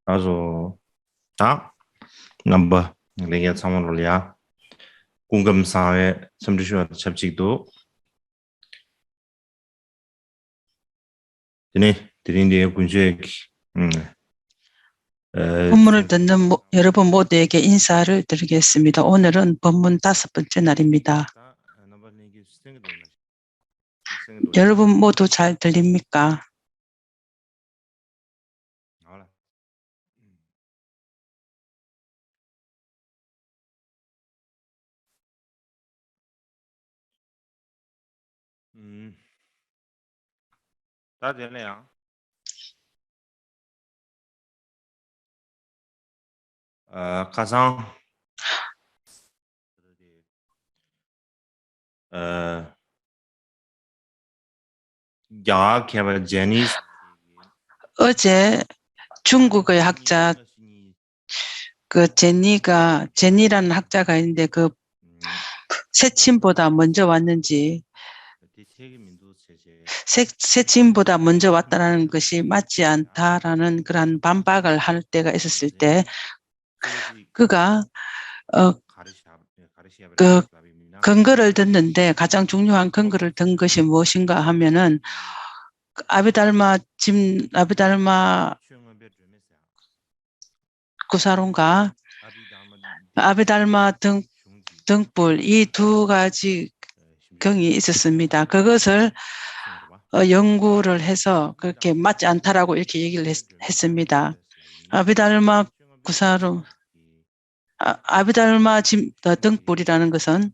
Also, da, number, lege samun ya, kungam sawe, samdishu chapchikdo, 드린디의 군주의, 본문을 듣는 여러분 모두에게 인사를 드리겠습니다. 오늘은 본문 5번째 날입니다. 여러분 모두 잘 들립니까? 다 되네요. 가상, 야, 개발 제니스. 어제 중국의 학자 제니라는 학자가 있는데 새침보다 먼저 왔는지 새침보다 먼저 왔다는 것이 맞지 않다라는 그런 반박을 할 때가 있었을 때 그가 근거를 듣는데 가장 중요한 근거를 든 것이 무엇인가 하면은 아비달마 구사론과 아비달마 등불 이 두 가지 경이 있었습니다. 그것을 연구를 해서 그렇게 맞지 않다라고 이렇게 얘기를 했습니다. 아비달마 구사론, 아비달마 등불이라는 것은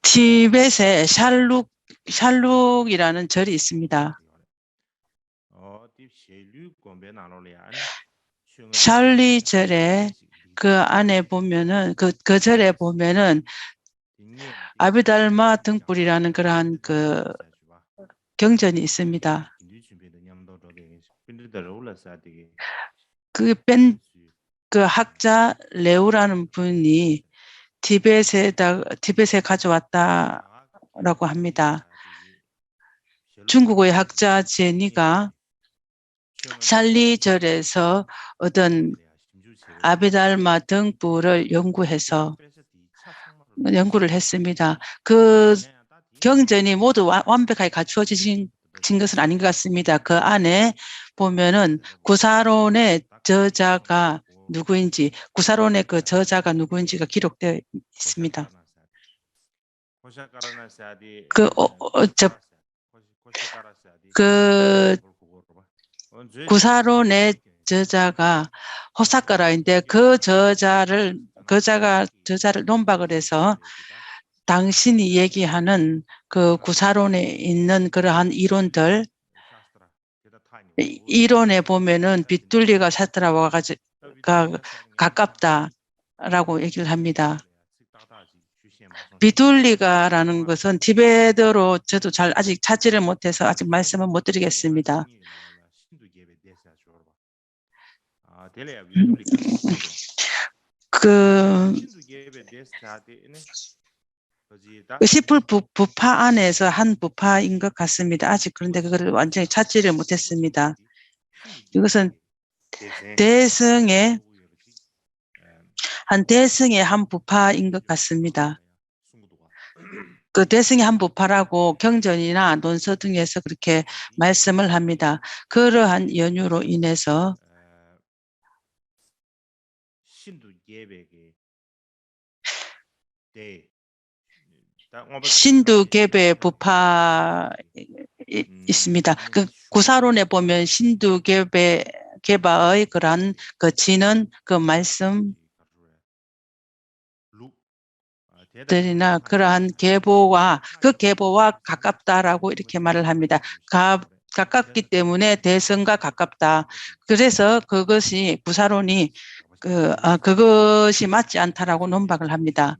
티벳에 샬룩이라는 절이 있습니다. 샬리 절에 그 안에 보면은 그 절에 보면은 아비달마 등불이라는 그러한 경전이 있습니다. 그 학자 레오라는 분이 티벳에 가져왔다라고 합니다. 중국의 학자 제니가 샬리절에서 얻은 아비달마 등불을 연구를 했습니다. 그 경전이 모두 완벽하게 갖추어진 것은 아닌 것 같습니다. 그 안에 보면은 구사론의 저자가 누구인지가 기록되어 있습니다. 구사론의 저자가 호사카라인데 그 저자를 논박을 해서 당신이 얘기하는 그 구사론에 있는 그러한 이론에 보면은 빗둘리가 샤트라와 가깝다라고 얘기를 합니다. 비둘리가라는 것은 티베트어로 저도 아직 찾지를 못해서 아직 말씀을 못 드리겠습니다. 시풀 부파 안에서 한 부파인 것 같습니다. 아직 그런데 그걸 완전히 찾지를 못했습니다. 이것은 대승의 한 부파인 것 같습니다. 그 대승의 한 부파라고 경전이나 논서 등에서 그렇게 말씀을 합니다. 그러한 연유로 인해서 신두계배 부파 있습니다. 그 구사론에 보면 신두계바의 그러한 지는 그 말씀 들이나 그러한 계보와 가깝다라고 이렇게 말을 합니다. 가깝기 때문에 대성과 가깝다. 그래서 그것이 구사론이 그것이 맞지 않다라고 논박을 합니다.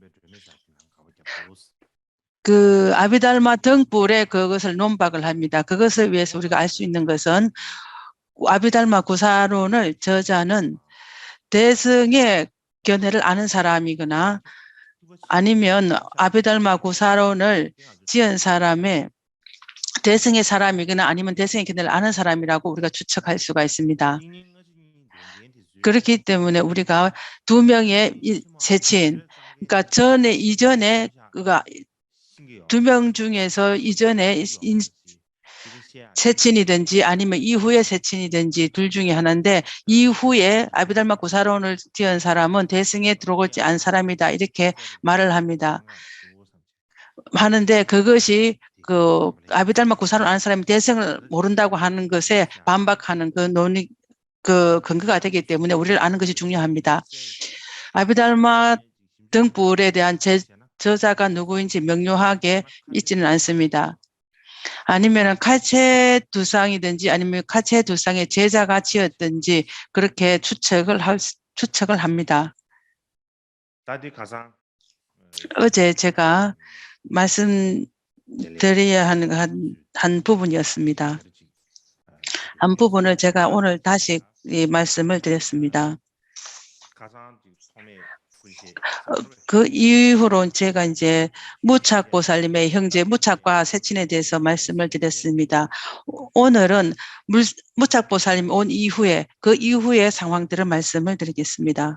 그 아비달마 등불에 그것을 논박을 합니다. 그것을 위해서 우리가 알 수 있는 것은 아비달마 구사론을 저자는 대승의 견해를 아는 사람이거나 아니면 아비달마 구사론을 지은 사람의 대승의 사람이거나 아니면 대승의 견해를 아는 사람이라고 우리가 추측할 수가 있습니다. 그렇기 때문에 우리가 두 명의 세친, 그러니까 이전에 그가 두 명 중에서 이전에 세친이든지 아니면 이후에 세친이든지 둘 중에 하나인데 이후에 아비달마 구사론을 지은 사람은 대승에 들어오지 않은 사람이다 이렇게 말을 합니다. 하는데 그것이 그 아비달마 구사론 아는 사람이 대승을 모른다고 하는 것에 반박하는 그 논의 그 근거가 되기 때문에 우리를 아는 것이 중요합니다. 아비달마 등불에 대한 저자가 누구인지 명료하게 있지는 않습니다. 아니면 카체 두상이든지 아니면 카체 두상의 제자가 지었든지 그렇게 추측을 합니다. 어제 제가 말씀드려야 하는 한 부분이었습니다. 한 부분을 제가 오늘 다시 말씀을 드렸습니다. 그 이후로 제가 이제 무착보살님의 형제 무착과 세친에 대해서 말씀을 드렸습니다. 오늘은 무착보살님 온 이후에 그 이후의 상황들을 말씀을 드리겠습니다.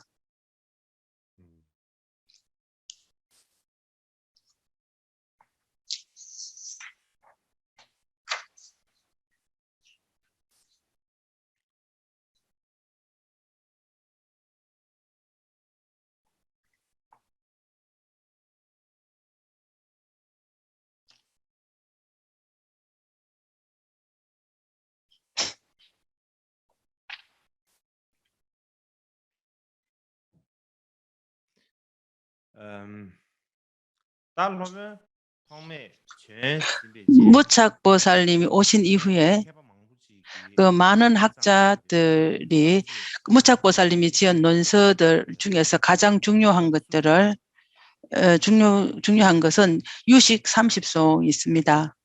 무착보살님이 오신 이후에 그 많은 학자들이 무착보살님이 지은 논서들 중에서 가장 중요한 것들을 중요한 것은 유식 30송이 있습니다.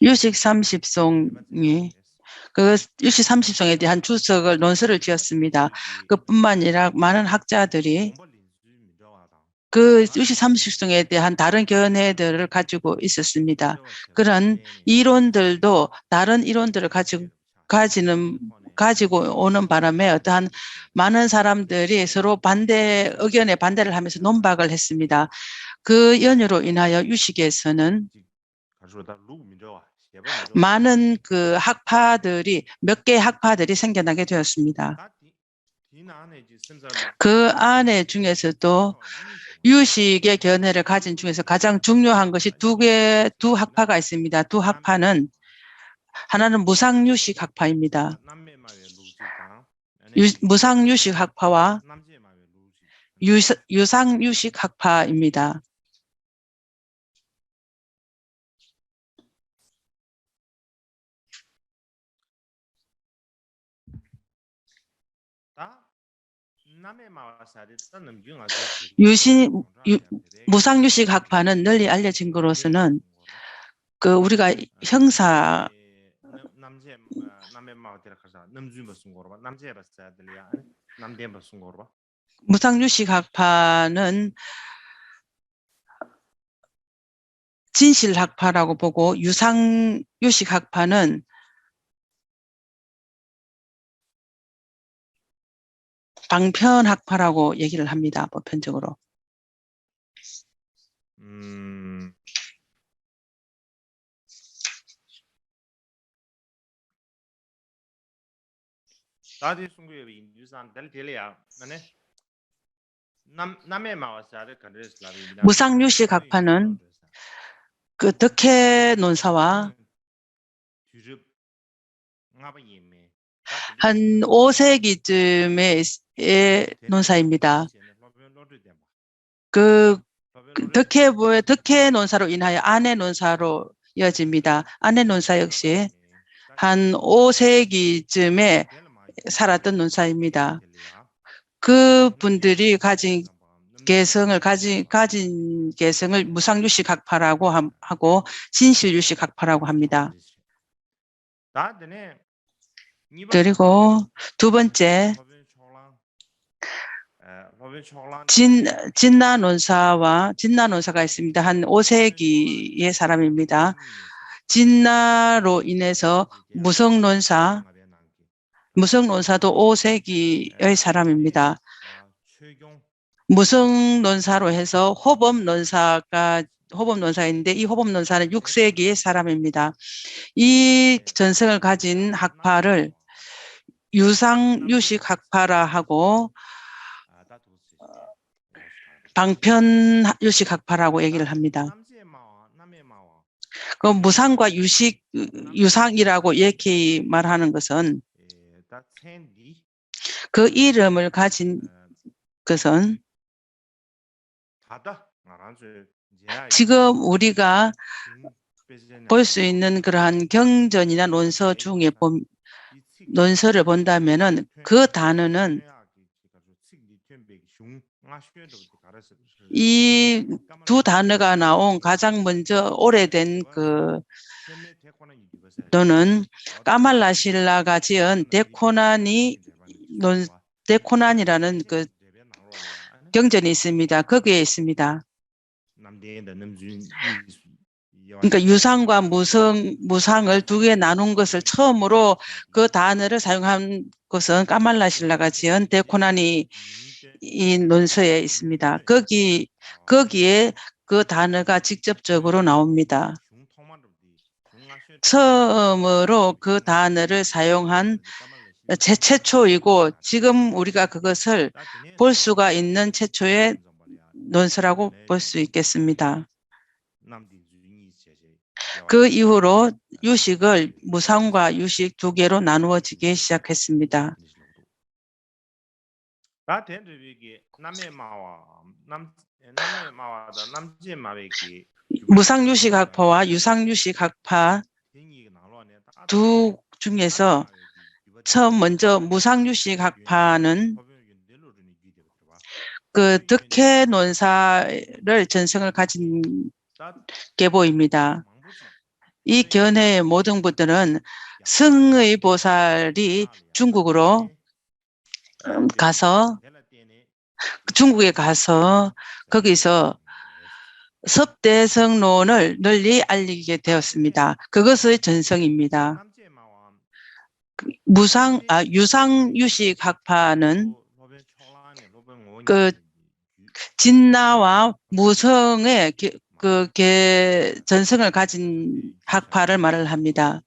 유식 30송이 그 유식 30송에 대한 주석을 논서를 지었습니다. 그뿐만 아니라 많은 학자들이 그 유식 30송에 대한 다른 견해들을 가지고 있었습니다. 그런 이론들도 다른 이론들을 가지고 오는 바람에 어떠한 많은 사람들이 서로 의견에 반대를 하면서 논박을 했습니다. 그 연유로 인하여 유식에서는 많은 그 학파들이 몇 개의 학파들이 생겨나게 되었습니다. 그 안에 중에서도 유식의 견해를 가진 중에서 가장 중요한 것이 두 학파가 있습니다. 두 학파는 하나는 무상유식 학파입니다. 무상유식 학파와 유상유식 학파입니다. 무상유식 학파는 널리 알려진 것으로서는 그 우리가 형사 무상유식 학파는 진실학파라고 보고 유상유식 학파는 방편학파라고 얘기를 합니다. 보편적으로. 무상유식 학파는 그 덕혜 논사와 한 5세기쯤의 논사입니다. 그 덕혜 논사로 인하여 안해 논사로 이어집니다. 안해 논사 역시 한 5세기쯤에 살았던 논사입니다. 그 분들이 가진 개성을 무상유식 학파라고 하고 진실유식 학파라고 합니다. 그리고 두 번째 진나 논사가 있습니다. 한 5세기의 사람입니다. 진나로 인해서 무성논사도 5세기의 사람입니다. 무성논사로 해서 호법논사인데 이 호법논사는 6세기의 사람입니다. 이 전성을 가진 학파를 유상유식 학파라 하고 방편유식 학파라고 얘기를 합니다. 그 무상과 유상이라고 이렇게 말하는 것은 그 이름을 가진 것은 지금 우리가 볼 수 있는 그러한 경전이나 논서를 본다면은 그 단어는 이 두 단어가 나온 가장 먼저 오래된 그 또는 까말라실라가 지은 데코난이라는 그 경전이 있습니다. 거기에 있습니다. 그러니까 유상과 무상을 두 개 나눈 것을 처음으로 그 단어를 사용한 것은 까말라실라가 지은 데코난이 이 논서에 있습니다. 거기에 그 단어가 직접적으로 나옵니다. 처음으로 그 단어를 사용한 최초이고 지금 우리가 그것을 볼 수가 있는 최초의 논서라고 볼 수 있겠습니다. 그 이후로 유식을 무상과 유식 두 개로 나누어지기 시작했습니다. 무상유식 학파와 유상유식 학파 두 중에서 먼저 무상유식 학파는 그 덕혜 논사를 전성을 가진 계보입니다. 이 견해의 모든 분들은 승의 보살이 중국에 가서 거기서 섭대성론을 널리 알리게 되었습니다. 그것의 전성입니다. 유상유식 학파는 그 진나와 무성의 전성을 가진 학파를 말을 합니다.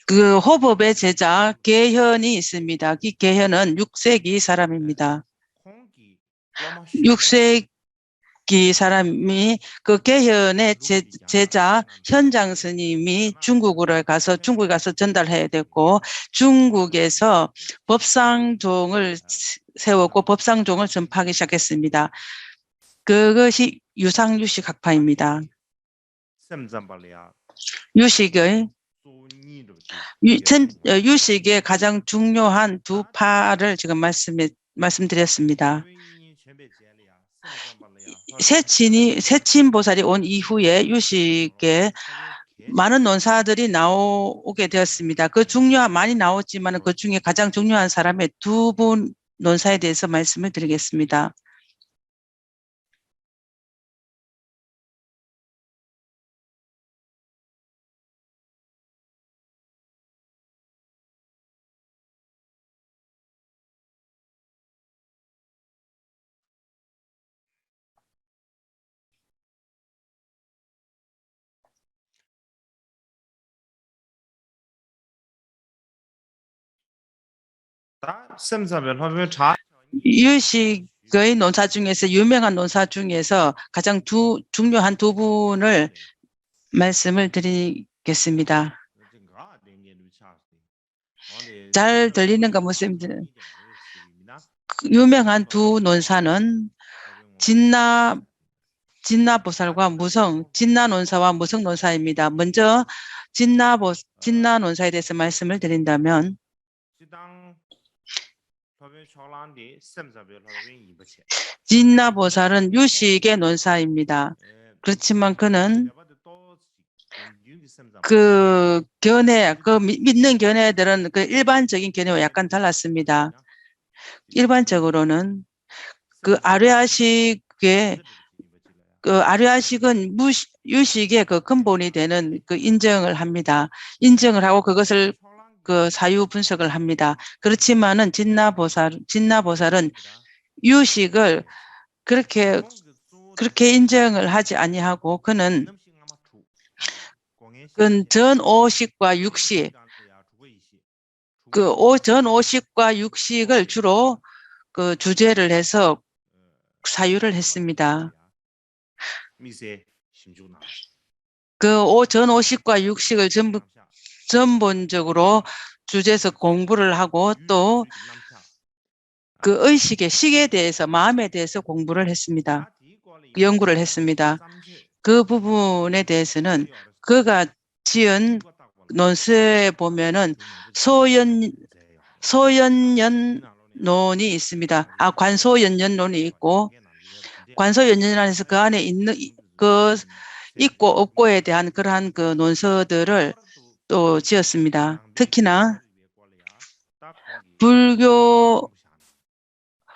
그 호법의 제자 계현이 있습니다. 이 계현은 6세기 사람입니다. 6세기 사람이 그 계현의 제자 현장 스님이 중국에 가서 전달해야 됐고 중국에서 법상종을 세웠고 법상종을 전파하기 시작했습니다. 그것이 유상유식 학파입니다. 유식의 가장 중요한 두 파를 지금 말씀드렸습니다. 세친 보살이 온 이후에 유식에 많은 논사들이 나오게 되었습니다. 많이 나왔지만 그 중에 가장 중요한 사람의 두 분 논사에 대해서 말씀을 드리겠습니다. 유식의 논사 중에서 유명한 논사 중에서 가장 중요한 두 분을 말씀을 드리겠습니다. 잘 들리는가 모습입니다. 유명한 두 논사는 진나 보살과 진나 논사와 무성 논사입니다. 먼저 진나 논사에 대해서 말씀을 드린다면 진나 보살은 유식의 논사입니다. 그렇지만 그는 그 견해, 그 믿는 견해들은 그 일반적인 견해와 약간 달랐습니다. 일반적으로는 그 아류아식의 그 아류아식은 유식의 그 근본이 되는 그 인정을 합니다. 인정을 하고 그것을 그 사유 분석을 합니다. 그렇지만은 진나보살은 유식을 그렇게 인정을 하지 아니하고 그는 전오식과 육식 전오식과 육식을 주로 그 주제를 해서 사유를 했습니다. 그 전오식과 육식을 전본적으로 주제에서 공부를 하고 또 그 의식의 식에 대해서 마음에 대해서 공부를 했습니다. 연구를 했습니다. 그 부분에 대해서는 그가 지은 논서에 보면은 소연연론이 있습니다. 관소연연론이 있고 관소연연론에서 그 안에 있는 그 있고 없고에 대한 그러한 그 논서들을 또 지었습니다. 특히나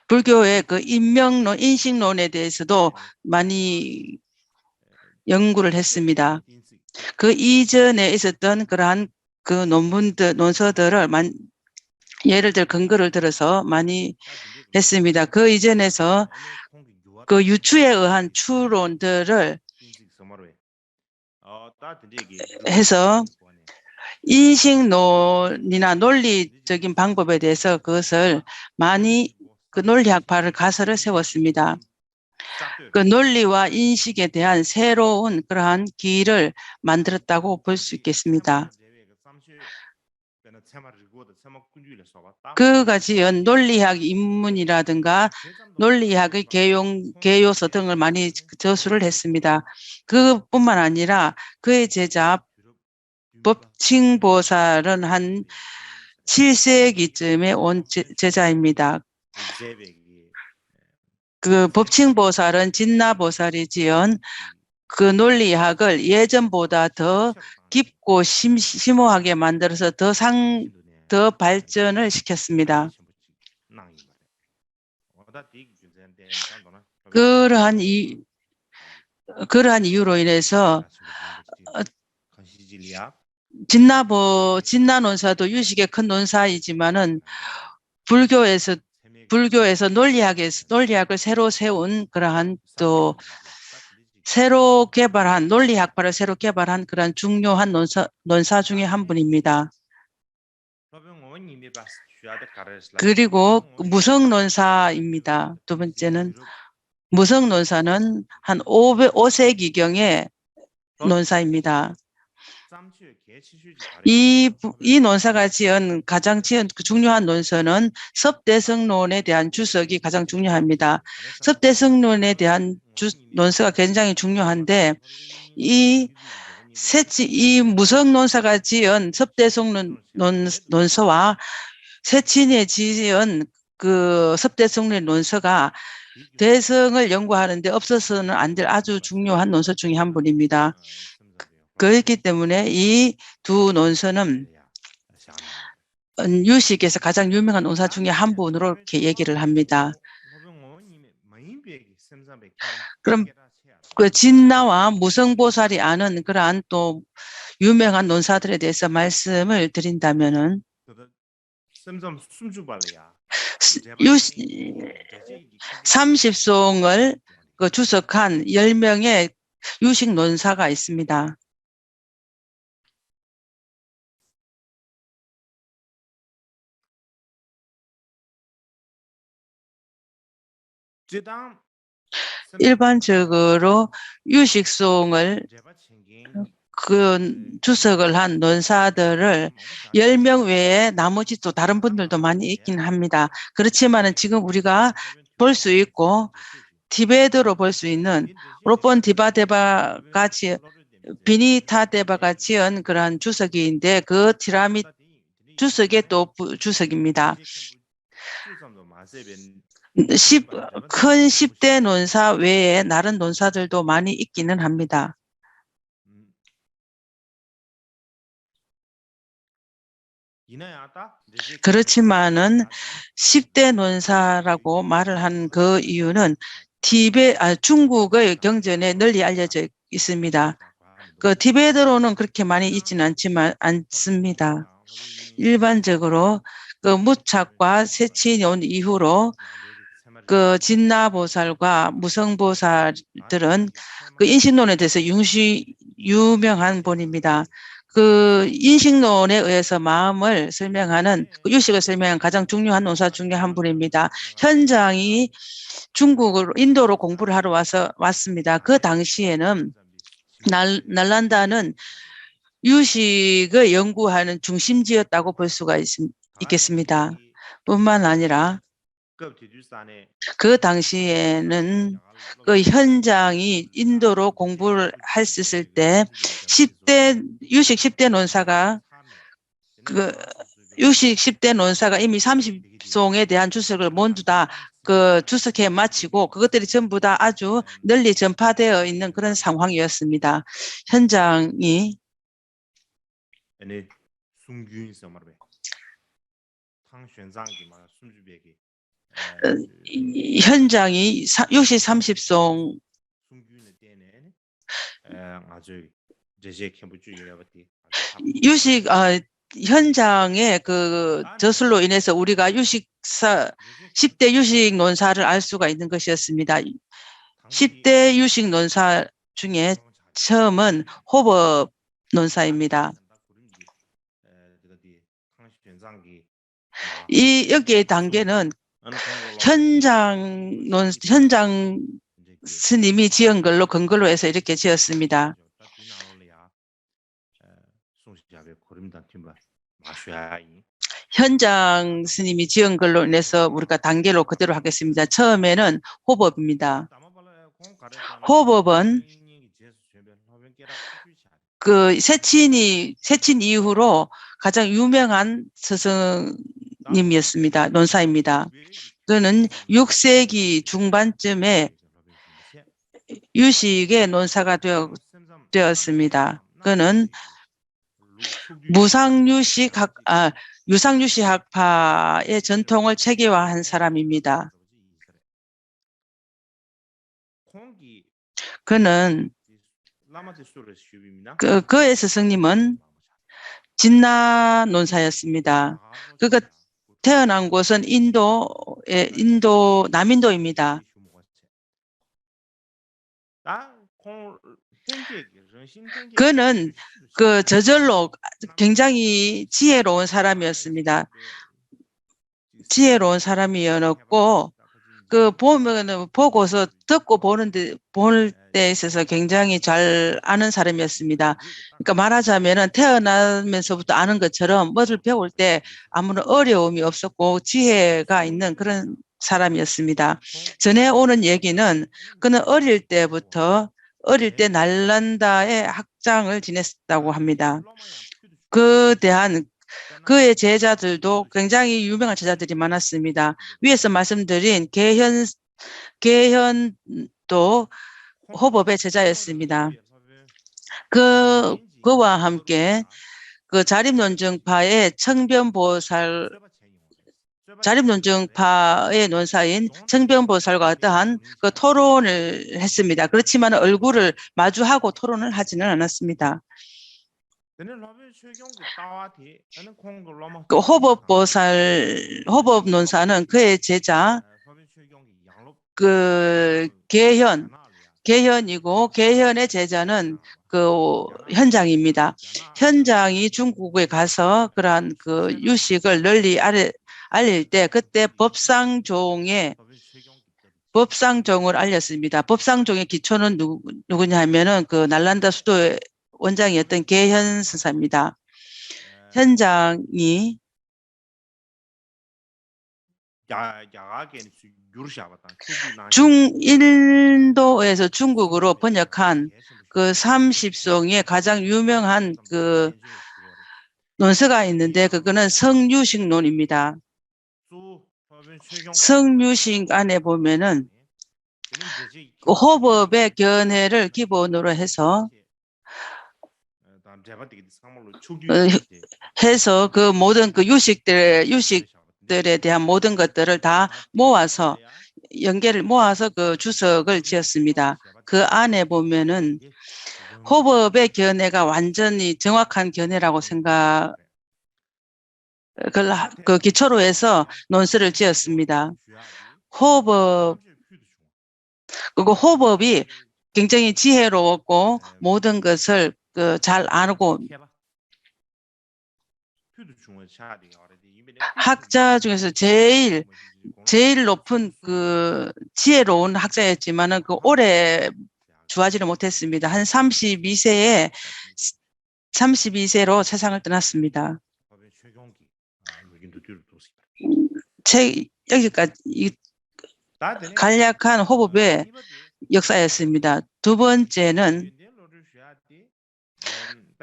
불교의 그 인명론, 인식론에 대해서도 많이 연구를 했습니다. 그 이전에 있었던 그러한 그 논서들을 예를 들어 근거를 들어서 많이 했습니다. 그 이전에서 그 유추에 의한 추론들을 해서 인식론이나 논리적인 방법에 대해서 그것을 많이 그 논리학파를 가설을 세웠습니다. 그 논리와 인식에 대한 새로운 그러한 길을 만들었다고 볼 수 있겠습니다. 그가 지은 논리학 입문이라든가 논리학의 개요서 등을 많이 저술을 했습니다. 그뿐만 아니라 그의 제자 법칭보살은 한 7세기쯤에 온 제자입니다. 그 법칭보살은 진나보살이 지은 그 논리학을 예전보다 더 깊고 심오하게 만들어서 더 발전을 시켰습니다. 그러한 이유로 인해서 진나논사도 유식의 큰 논사이지만은 불교에서 논리학을 새로 세운 그러한 또 새로 개발한 논리학파를 새로 개발한 그런 중요한 논사 중에 한 분입니다. 그리고 무성논사입니다. 두 번째는 무성논사는 한 5세기경의 논사입니다. 이 논사가 지은 그 중요한 논서는 섭대성론에 대한 주석이 가장 중요합니다. 섭대성론에 대한 논서가 굉장히 중요한데 이 무성논사가 지은 섭대성론 논서와 세친이 지은 그 섭대성론 논서가 대성을 연구하는 데 없어서는 안 될 아주 중요한 논서 중에 한 분입니다. 그렇기 때문에 이 두 논서는 유식에서 가장 유명한 논사 중에 한 분으로 이렇게 얘기를 합니다. 그럼 그 진나와 무성보살이 아는 그러한 또 유명한 논사들에 대해서 말씀을 드린다면은 삼십송을 주석한 10명의 유식 논사가 있습니다. 일반적으로 유식송을 그 주석을 한 논사들을 10명 외에 나머지 또 다른 분들도 많이 있긴 합니다. 그렇지만은 지금 우리가 볼 수 있고 티베트로 볼 수 있는 로폰 디바데바가 비니타데바가 지은 그런 주석인데 그 티라미 주석의 또 주석입니다. 큰 10대 논사 외에 다른 논사들도 많이 있기는 합니다. 그렇지만은 10대 논사라고 말을 한 그 이유는 중국의 경전에 널리 알려져 있습니다. 그 티베트로는 그렇게 많이 있지는 않습니다. 일반적으로 그 무착과 세친이 온 이후로 그 진나보살과 무성보살들은 그 인식론에 대해서 유명한 분입니다. 그 인식론에 의해서 마음을 설명하는 그 유식을 설명한 가장 중요한 논사 중에 한 분입니다. 현장이 인도로 공부를 하러 왔습니다. 그 당시에는 날란다는 유식을 연구하는 중심지였다고 볼 수가 있겠습니다. 뿐만 아니라 그 당시에는 그 현장이 인도로 공부를 했을 때 유식 10대 논사가 유식 10대 논사가 이미 30송에 대한 주석을 모두 다 그 주석해 마치고 그것들이 전부 다 아주 널리 전파되어 있는 그런 상황이었습니다. 현장이 유식 30송 유식 현장의 그 저술로 인해서 우리가 10대 유식 논사를 알 수가 있는 것이었습니다. 10대 유식 논사 중에 처음은 호법 논사입니다. 여기에 단계는 현장 스님이 지은 걸로 근거로 해서 이렇게 지었습니다. 현장 스님이 지은 걸로 인해서 우리가 단계로 그대로 하겠습니다. 처음에는 호법입니다. 호법은 그 세친 이후로 가장 유명한 스승님이었습니다. 논사입니다. 그는 6세기 중반쯤에 유식의 논사가 되었습니다. 그는 유상유식학파의 전통을 체계화한 사람입니다. 그는 그의 스승님은 진나 논사였습니다. 그가 태어난 곳은 남인도입니다. 그는 그 저절로 굉장히 지혜로운 사람이었습니다. 지혜로운 사람이었고 그 보고서 듣고 볼 때 있어서 굉장히 잘 아는 사람이었습니다. 그러니까 말하자면은 태어나면서부터 아는 것처럼 뭐를 배울 때 아무런 어려움이 없었고 지혜가 있는 그런 사람이었습니다. 전해 오는 얘기는 그는 어릴 때 날란다의 학장을 지냈다고 합니다. 그의 제자들도 굉장히 유명한 제자들이 많았습니다. 위에서 말씀드린 계현도 호법의 제자였습니다. 그와 함께 그 자립논증파의 논사인 청변보살과 어떠한 그 토론을 했습니다. 그렇지만 얼굴을 마주하고 토론을 하지는 않았습니다. 그 호법 논사는 그의 제자 그 계현이고 계현의 제자는 그 현장입니다. 현장이 중국에 가서 그러한 그 유식을 널리 알릴 때 그때 법상종을 알렸습니다. 법상종의 기초는 누구냐 하면은 그 날란다 수도의 원장이었던 계현 스사입니다. 현장이 인도에서 중국으로 번역한 그 30송의 가장 유명한 그 논서가 있는데 그거는 성유식론입니다. 성유식 안에 보면은 호법의 견해를 기본으로 해서 해서 그 모든 그 유식들에 대한 모든 것들을 다 모아서 연계를 모아서 그 주석을 지었습니다. 그 안에 보면은 호법의 견해가 완전히 정확한 견해라고 그 기초로 해서 논설을 지었습니다. 그리고 호법이 굉장히 지혜로웠고 모든 것을 잘 알고 학자 중에서 제일 높은 그 지혜로운 학자였지만은 그 오래 주하지를 못했습니다. 한 32세로 세상을 떠났습니다. 여기까지 간략한 호법의 역사였습니다. 두 번째는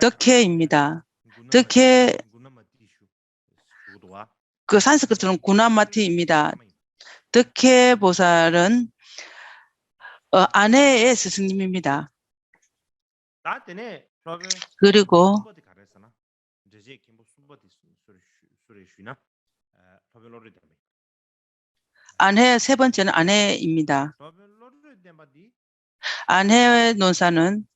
덕혜입니다. 덕혜 그 산스크리트는 구나마티입니다. 덕혜 보살은 아내의 스승님입니다. 그리고 세 번째는 아내입니다. 아내의 논사는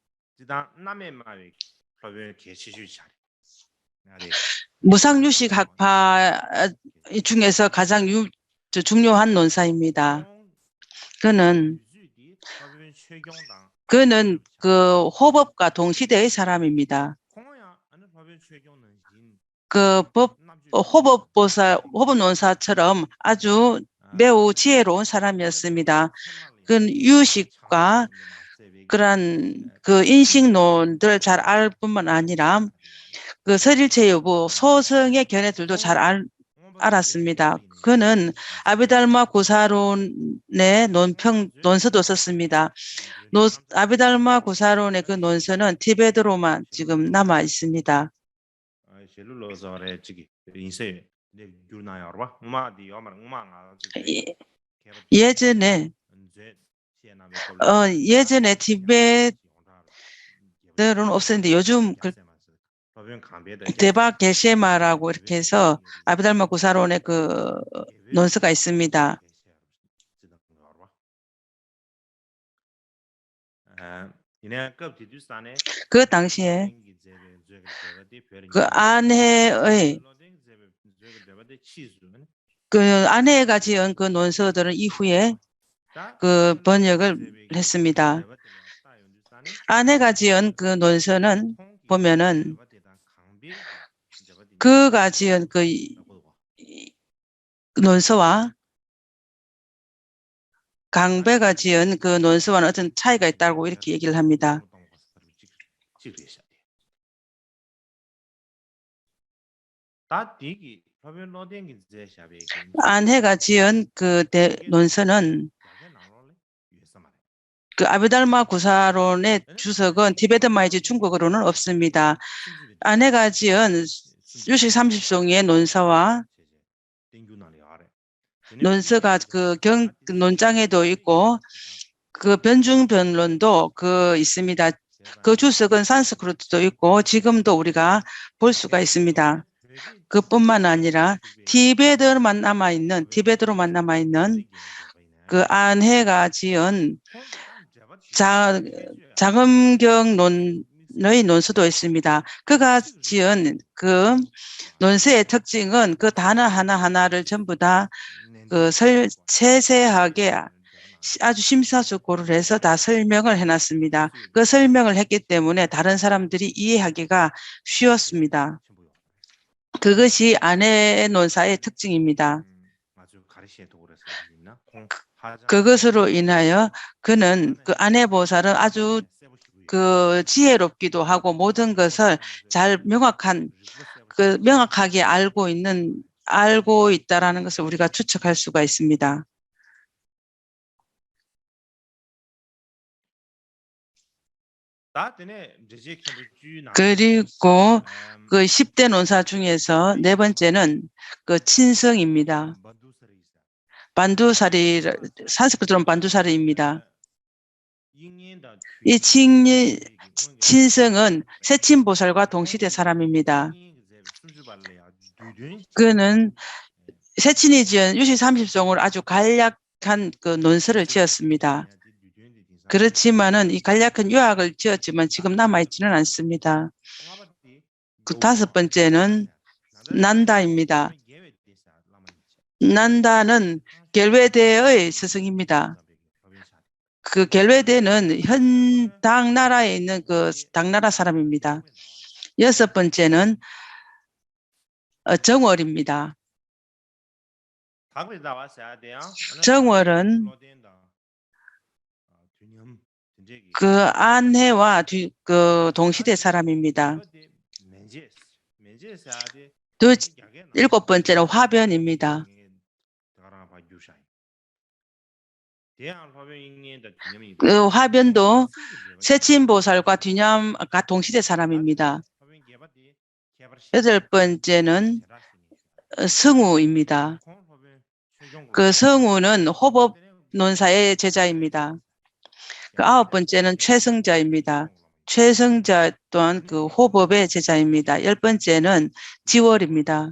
무상유식 학파 중에서 가장 중요한 논사입니다. 그는 그 호법과 동시대의 사람입니다. 그 호법 논사처럼 아주 매우 지혜로운 사람이었습니다. 그는 유식과 그런 그 인식론들을 잘 알 뿐만 아니라 그 설일체 여부, 소성의 견해들도 잘 알았습니다. 그는 아비달마 구사론의 논서도 썼습니다. 아비달마 구사론의 그 논서는 티베트로만 지금 남아 있습니다. 예전에 티베트는 없었는데 요즘 대박 게셰마라고 이렇게 해서 아비달마 구사론의 그 논서가 있습니다. 그 당시에 그 아내가 지은 그 논서들은 이후에 그 번역을 했습니다. 아내가 지은 그 논서는 보면은 그가 지은 그 논서와 강배가 지은 그 논서와는 어떤 차이가 있다고 이렇게 얘기를 합니다. 아내가 지은 그 논서는 그 아비달마 구사론의 주석은 티베트마이지 중국어로는 없습니다. 아내가 지은 유식 30송이의 논서가 그 논장에도 있고 그 변중변론도 있습니다. 그 주석은 산스크리트도 있고 지금도 우리가 볼 수가 있습니다. 그뿐만 아니라 티베트로만 남아 있는 그 안해가 지은 자금경론의 논서도 있습니다. 그가 지은 그 논서의 특징은 그 단어 하나하나를 전부 다 그 세세하게 아주 심사숙고를 해서 다 설명을 해놨습니다. 그 설명을 했기 때문에 다른 사람들이 이해하기가 쉬웠습니다. 그것이 아내 논사의 특징입니다. 그것으로 인하여 그는 그 아내 보살은 아주 그 지혜롭기도 하고 모든 것을 잘 명확하게 알고 있다라는 것을 우리가 추측할 수가 있습니다. 그리고 그 10대 논사 중에서 네 번째는 그 친성입니다. 산스크리트로는 반두사리입니다. 이 친성은 세친보살과 동시대 사람입니다. 그는 세친이 지은 유시 30송을 아주 간략한 그 논설을 지었습니다. 그렇지만은 이 간략한 요약을 지었지만 지금 남아있지는 않습니다. 그 다섯 번째는 난다입니다. 난다는 겔웨데의 스승입니다. 그 겔웨데는 현 당나라에 있는 그 당나라 사람입니다. 여섯 번째는 정월입니다. 정월은 그 안해와 그 동시대 사람입니다. 일곱 번째는 화변입니다. 그 화변도 세친보살과 뒤념과 동시대 사람입니다. 여덟 번째는 성우입니다. 그 성우는 호법 논사의 제자입니다. 그 아홉 번째는 최승자입니다. 최승자 또한 그 호법의 제자입니다. 열 번째는 지월입니다.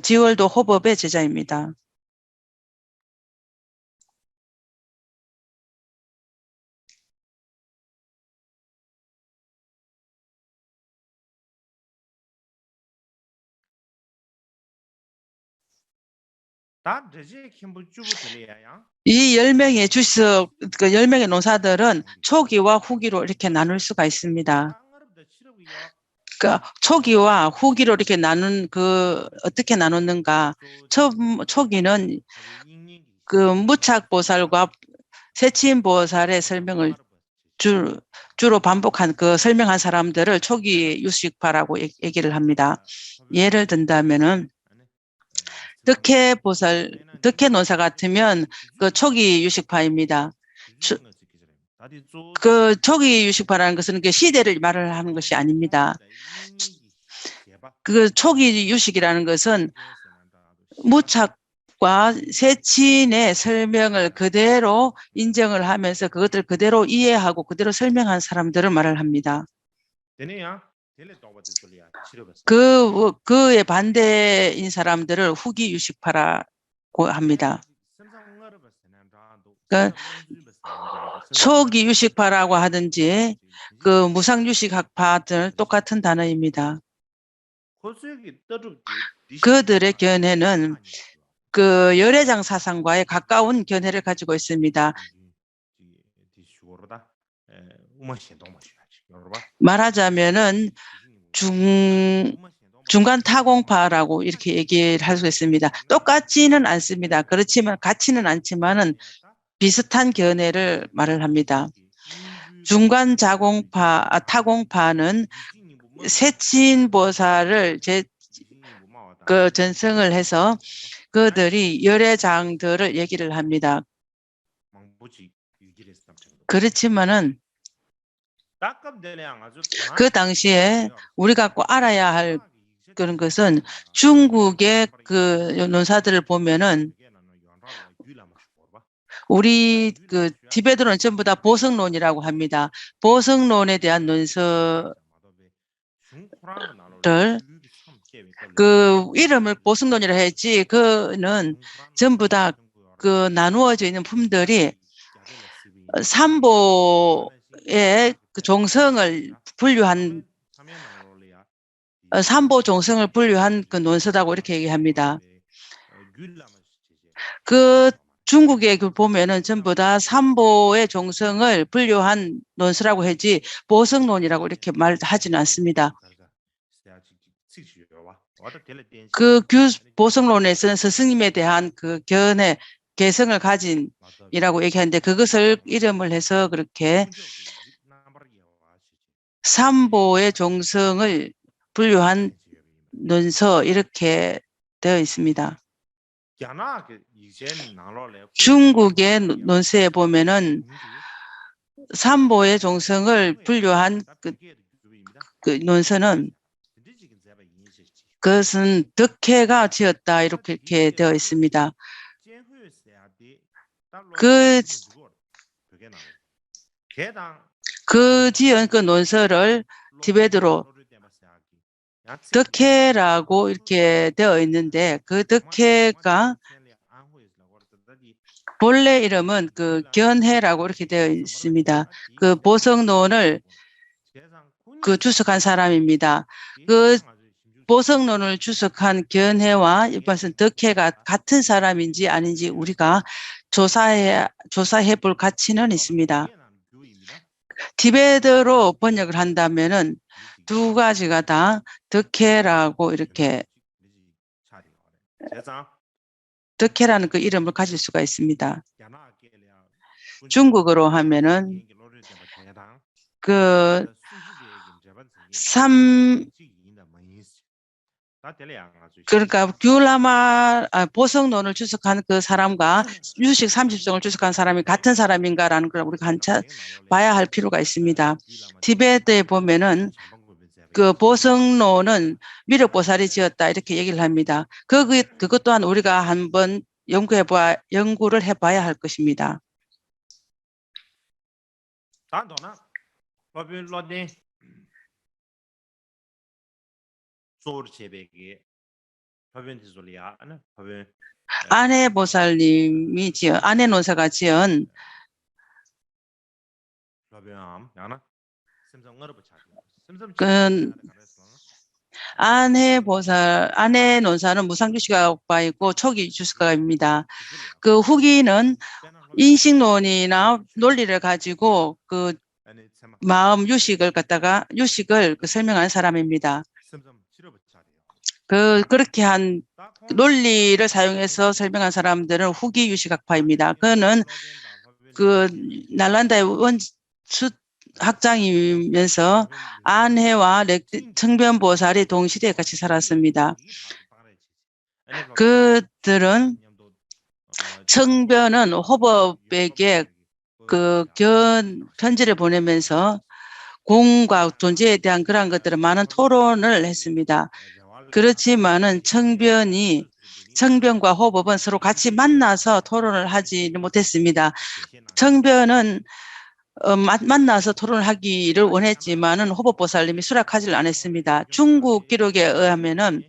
지월도 호법의 제자입니다. 이 10명의 주석, 그 10명의 노사들은 초기와 후기로 이렇게 나눌 수가 있습니다. 그러니까 초기와 후기로 이렇게 어떻게 나누는가? 초기는 그 무착보살과 세친보살의 설명을 주로 반복한 그 설명한 사람들을 초기 유식파라고 얘기를 합니다. 예를 든다면은 덕혜 논사 같으면 그 초기 유식파입니다. 그 초기 유식파라는 것은 그 시대를 말을 하는 것이 아닙니다. 그 초기 유식이라는 것은 무착과 세친의 설명을 그대로 인정을 하면서 그것을 그대로 이해하고 그대로 설명한 사람들을 말을 합니다. 그의 반대인 사람들을 후기 유식파라고 합니다. 그러니까 초기 유식파라고 하든지 그 무상 유식학파들 똑같은 단어입니다. 그들의 견해는 그 열애장 사상과의 가까운 견해를 가지고 있습니다. 말하자면은 중간 타공파라고 이렇게 얘기를 할 수 있습니다. 똑같지는 않습니다. 그렇지만 같지는 않지만은 비슷한 견해를 말을 합니다. 중간 타공파는 세친보살을 그 전승을 해서 그들이 열애장들을 얘기를 합니다. 그렇지만은 그 당시에 우리가 꼭 알아야 할 그런 것은 중국의 그 논사들을 보면은 우리 그 티베트는 전부 다 보성론이라고 합니다. 보성론에 대한 논서를 그 이름을 보성론이라 했지 그는 전부 다 그 나누어져 있는 품들이 삼보의 그 종성을 분류한 삼보 종성을 분류한 그 논서다고 이렇게 얘기합니다. 그 중국에 그 보면은 전부 다 삼보의 종성을 분류한 논서라고 하지 보성론이라고 이렇게 말하지는 않습니다. 그 보성론에서는 스승님에 대한 그 견해, 개성을 가진이라고 얘기하는데 그것을 이름을 해서 그렇게 삼보의 종성을 분류한 논서 이렇게 되어 있습니다. 중국의 논서에 보면은 삼보의 종성을 분류한 그 논서는 그것은 덕혜가 지었다 이렇게 되어 있습니다. 그 지은 그 논설을 티베트로 덕혜라고 이렇게 되어 있는데 그 덕혜가 본래 이름은 그 견해라고 이렇게 되어 있습니다. 그 보성론을 그 주석한 사람입니다. 그 보성론을 주석한 견해와 이것은 덕혜가 같은 사람인지 아닌지 우리가 조사해 볼 가치는 있습니다. 티베트로 번역을 한다면은 두 가지가 다 덕혜라고 이렇게 덕혜라는 그 이름을 가질 수가 있습니다. 중국어로 하면은 그 그러니까 보성론을 주석한 그 사람과 유식 30종을 주석한 사람이 같은 사람인가라는 걸 우리가 한참 봐야 할 필요가 있습니다. 티베트에 보면은 그 보성론은 미륵보살이 지었다 이렇게 얘기를 합니다. 그것 또한 우리가 한번 연구를 해봐야 할 것입니다. 아내 보살님이 지은 아내 논사가 지은 아내 논사는 무상주식가가 있고 초기 주식가입니다. 그 후기는 인식론이나 논리를 가지고 그 마음 유식을 설명한 사람입니다. 그렇게 한 논리를 사용해서 설명한 사람들은 후기 유식학파입니다. 그는 그 날란다의 원수 학장이면서 안해와 청변보살이 동시대에 같이 살았습니다. 그들은 청변은 호법에게 그 편지를 보내면서 공과 존재에 대한 그런 것들을 많은 토론을 했습니다. 그렇지만은 청변과 호법은 서로 같이 만나서 토론을 하지 못했습니다. 청변은 만나서 토론을 하기를 원했지만은 호법보살님이 수락하지를 않았습니다. 중국 기록에 의하면은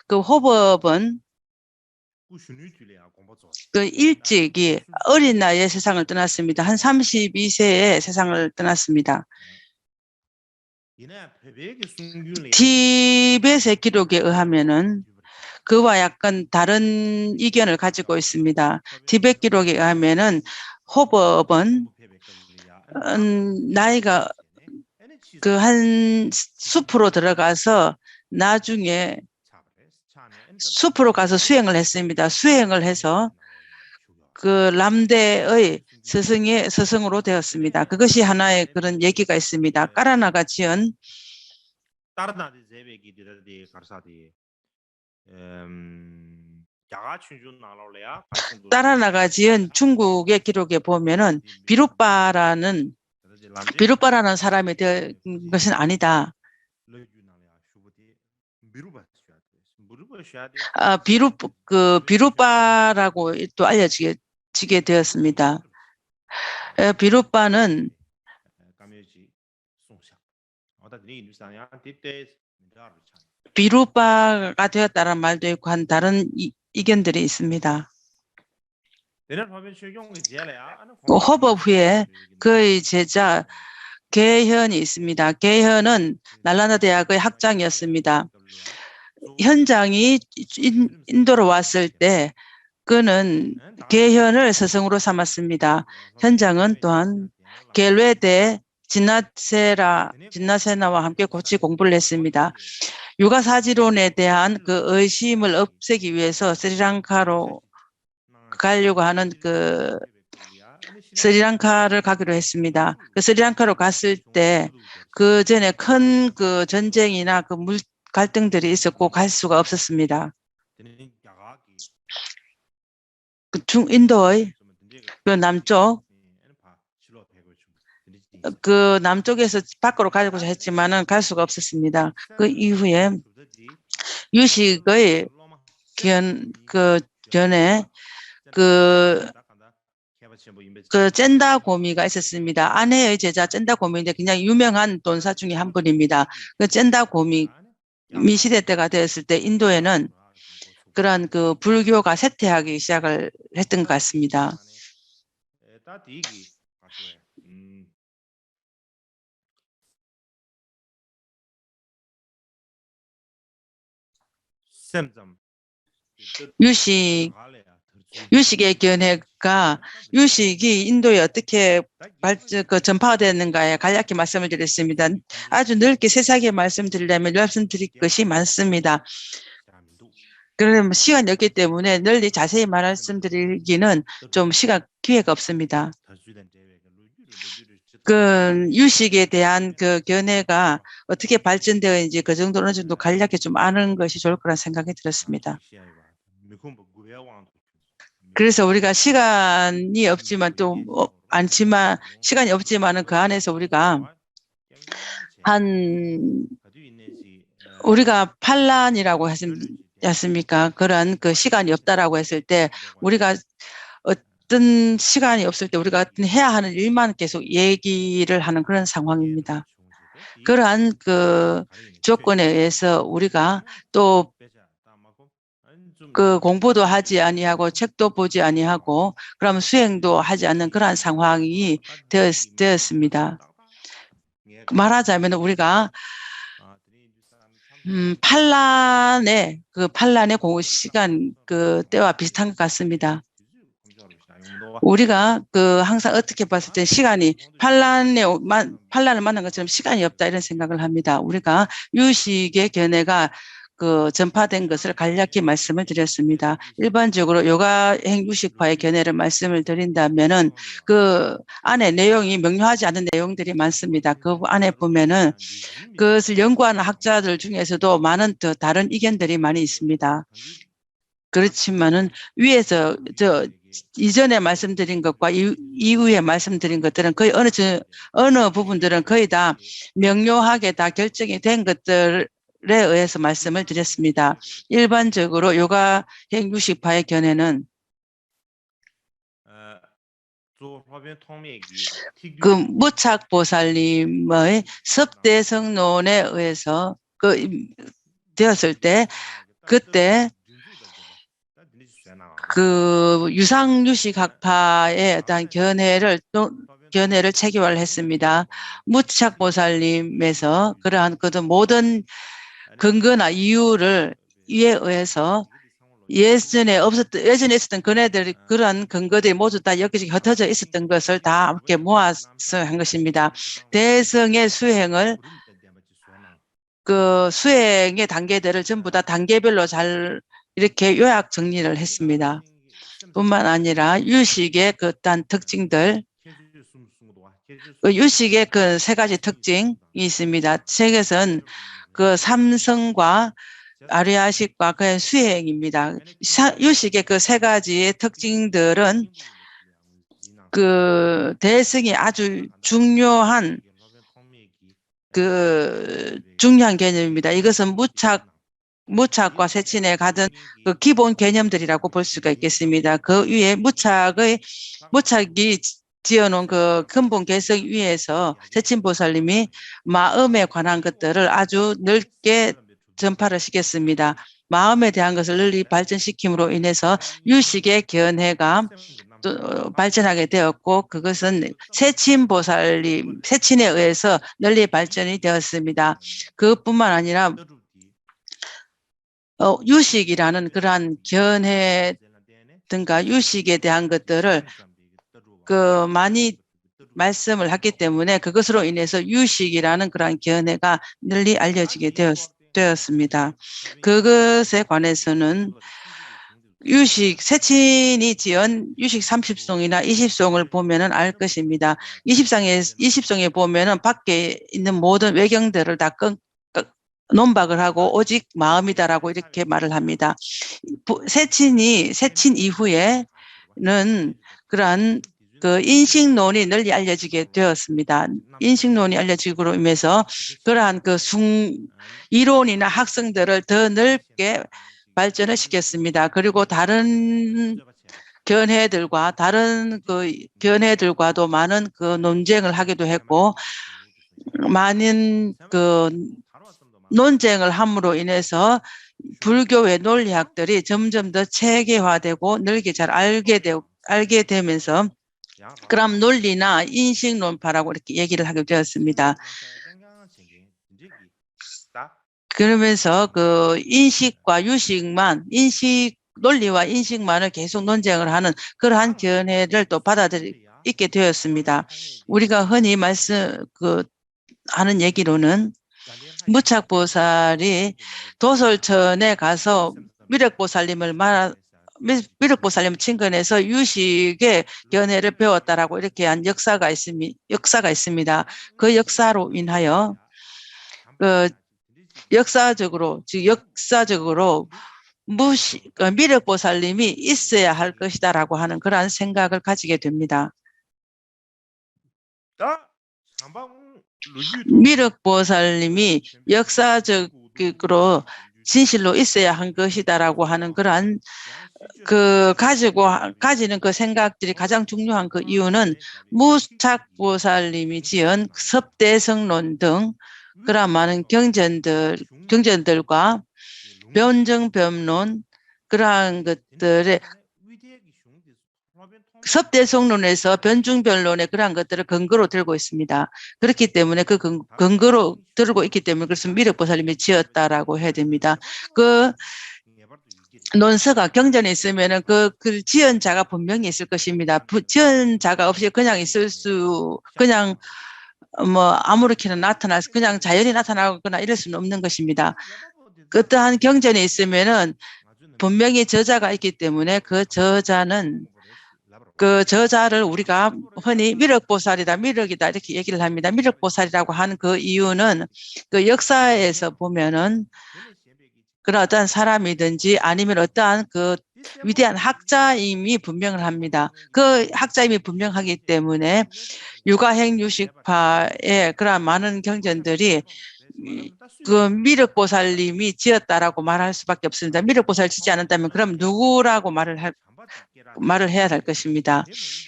그 호법은 그 일찍이 어린 나이에 세상을 떠났습니다. 한 32세에 세상을 떠났습니다. 티벳의 기록에 의하면은 그와 약간 다른 이견을 가지고 있습니다. 티벳 기록에 의하면은 호법은 나이가 그 한 숲으로 들어가서 나중에 숲으로 가서 수행을 했습니다. 수행을 해서 그 람대의 스승으로 되었습니다. 그것이 하나의 그런 얘기가 있습니다. 까라나가 지은 중국의 기록에 보면은 비루빠라는 사람이 된 것은 아니다. 비루빠라고 또 알려지게 되었습니다. 비루빠는 비루빠가 되었다는 말도 있고 한 다른 이견들이 있습니다. 호법 후에 그의 제자 계현이 있습니다. 계현은 날라나 대학의 학장이었습니다. 현장이 인도로 왔을 때 그는 계현을 스승으로 삼았습니다. 현장은 또한 겔웨대 진나세나와 함께 같이 공부를 했습니다. 유가사지론에 대한 그 의심을 없애기 위해서 스리랑카로 가려고 하는 스리랑카를 가기로 했습니다. 그 스리랑카로 갔을 때 그 전에 큰 그 전쟁이나 그 갈등들이 있었고 갈 수가 없었습니다. 인도의 그 남쪽에서 밖으로 가려고 했지만은 갈 수가 없었습니다. 그 이후에 유식의 전에 그 그 젠다고미가 있었습니다. 아내의 제자 젠다고미인데 굉장히 유명한 돈사 중에 한 분입니다. 그 젠다고미 미시대 때가 되었을 때 인도에는 그런 그 불교가 쇠퇴하기 시작을 했던 것 같습니다. 유식의 견해가 유식이 인도에 어떻게 전파가 됐는가에 간략히 말씀을 드렸습니다. 아주 넓게 세세하게 말씀드리려면 말씀드릴 것이 많습니다. 그러면 시간이 없기 때문에 널리 자세히 말씀드리기는 좀 기회가 없습니다. 그 유식에 대한 그 견해가 어떻게 발전되었는지 그 정도 어느 정도 간략히 좀 아는 것이 좋을 거란 생각이 들었습니다. 그래서 우리가 시간이 없지만 또 않지만 시간이 없지만은 그 안에서 우리가 우리가 판란이라고 했습니까? 그런 그 시간이 없다라고 했을 때 우리가 어떤 시간이 없을 때 우리가 해야 하는 일만 계속 얘기를 하는 그런 상황입니다. 그러한 그 조건에 의해서 우리가 또 그 공부도 하지 아니하고 책도 보지 아니하고 그러면 수행도 하지 않는 그러한 상황이 되었습니다. 말하자면 우리가 판란의 공부 시간 그 때와 비슷한 것 같습니다. 우리가 그 항상 어떻게 봤을 때 시간이 판란을 만난 것처럼 시간이 없다 이런 생각을 합니다. 우리가 유식의 견해가 그 전파된 것을 간략히 말씀을 드렸습니다. 일반적으로 요가행 유식파의 견해를 말씀을 드린다면은 그 안에 내용이 명료하지 않은 내용들이 많습니다. 그 안에 보면은 그것을 연구하는 학자들 중에서도 많은 더 다른 의견들이 많이 있습니다. 그렇지만은 위에서 이전에 말씀드린 것과 이후에 말씀드린 것들은 거의 어느 부분들은 거의 다 명료하게 다 결정이 된 것들에 의해서 말씀을 드렸습니다. 일반적으로 요가행 유식파의 견해는 그 무착보살님의 섭대성론에 의해서 되었을 때 그때 그 유상유식학파의 어떤 견해를 체계화를 했습니다. 무착보살님에서 그러한 모든 근거나 이유를 이에 의해서 예전에 있었던 그런 근거들이 모두 다 여기저기 흩어져 있었던 것을 다 함께 모아서 한 것입니다. 대성의 수행을 그 수행의 단계들을 전부 다 단계별로 잘 이렇게 요약 정리를 했습니다. 뿐만 아니라 유식의 그 어떤 특징들, 유식의 그 세 가지 특징이 있습니다. 책에서는 그 삼성과 아리아식과 그 수행입니다. 유식의 그 세 가지의 특징들은 그 대승이 아주 중요한 개념입니다. 이것은 무착과 세친에 가든 그 기본 개념들이라고 볼 수가 있겠습니다. 그 위에 무착이 지어놓은 그 근본 개성 위에서 세친보살님이 마음에 관한 것들을 아주 넓게 전파를 시켰습니다. 마음에 대한 것을 널리 발전시킴으로 인해서 유식의 견해가 또 발전하게 되었고 그것은 세친에 의해서 널리 발전이 되었습니다. 그것뿐만 아니라 유식이라는 그러한 견해 등과 유식에 대한 것들을 많이 말씀을 했기 때문에 그것으로 인해서 유식이라는 그러한 견해가 널리 알려지게 되었습니다. 그것에 관해서는 세친이 지은 유식 30송이나 20송을 보면은 알 것입니다. 20송에 보면은 밖에 있는 모든 외경들을 다 논박을 하고 오직 마음이다라고 이렇게 말을 합니다. 세친 이후에는 그러한 그 인식론이 널리 알려지게 되었습니다. 인식론이 알려지고 임해서 그러한 이론이나 학성들을 더 넓게 발전을 시켰습니다. 그리고 다른 견해들과 다른 그 견해들과도 많은 그 논쟁을 하기도 했고, 많은 그 논쟁을 함으로 인해서 불교의 논리학들이 점점 더 체계화되고 넓게 잘 알게 되면서 그럼 논리나 인식론파라고 이렇게 얘기를 하게 되었습니다. 그러면서 그 인식과 유식만, 논리와 인식만을 계속 논쟁을 하는 그러한 견해를 또 받아들이게 되었습니다. 우리가 흔히 하는 얘기로는 무착보살이 도솔천에 가서 미륵보살님을 친근해서 유식의 견해를 배웠다라고 이렇게 한 역사가 있습니다. 그 역사로 인하여 역사적으로 미륵보살님이 있어야 할 것이다라고 하는 그러한 생각을 가지게 됩니다. 미륵보살님이 역사적으로 진실로 있어야 한 것이다라고 하는 그러한 가지는 그 생각들이 가장 중요한 그 이유는 무착보살님이 지은 섭대성론 등 그러한 많은 경전들과 변증변론 그러한 것들의 섭대성론에서 변증변론의 그러한 것들을 근거로 들고 있습니다. 그렇기 때문에 그 근거로 들고 있기 때문에 그래서 미륵보살님이 지었다라고 해야 됩니다. 그 논서가 경전에 있으면은 그 지은 자가 분명히 있을 것입니다. 지은 자가 없이 그냥 그냥 아무렇게나 나타나서 그냥 자연히 나타나거나 이럴 수는 없는 것입니다. 어떠한 경전에 있으면은 분명히 저자가 있기 때문에 그 저자를 우리가 흔히 미륵보살이다, 미륵이다 이렇게 얘기를 합니다. 미륵보살이라고 하는 그 이유는 그 역사에서 보면은 그런 어떠한 사람이든지 아니면 어떠한 그 위대한 학자임이 분명합니다. 그 학자임이 분명하기 때문에 육아행유식파의 그러한 많은 경전들이 그 미륵보살님이 지었다라고 말할 수밖에 없습니다. 미륵보살 지지 않았다면 그럼 누구라고 말을 해야 할 것입니다.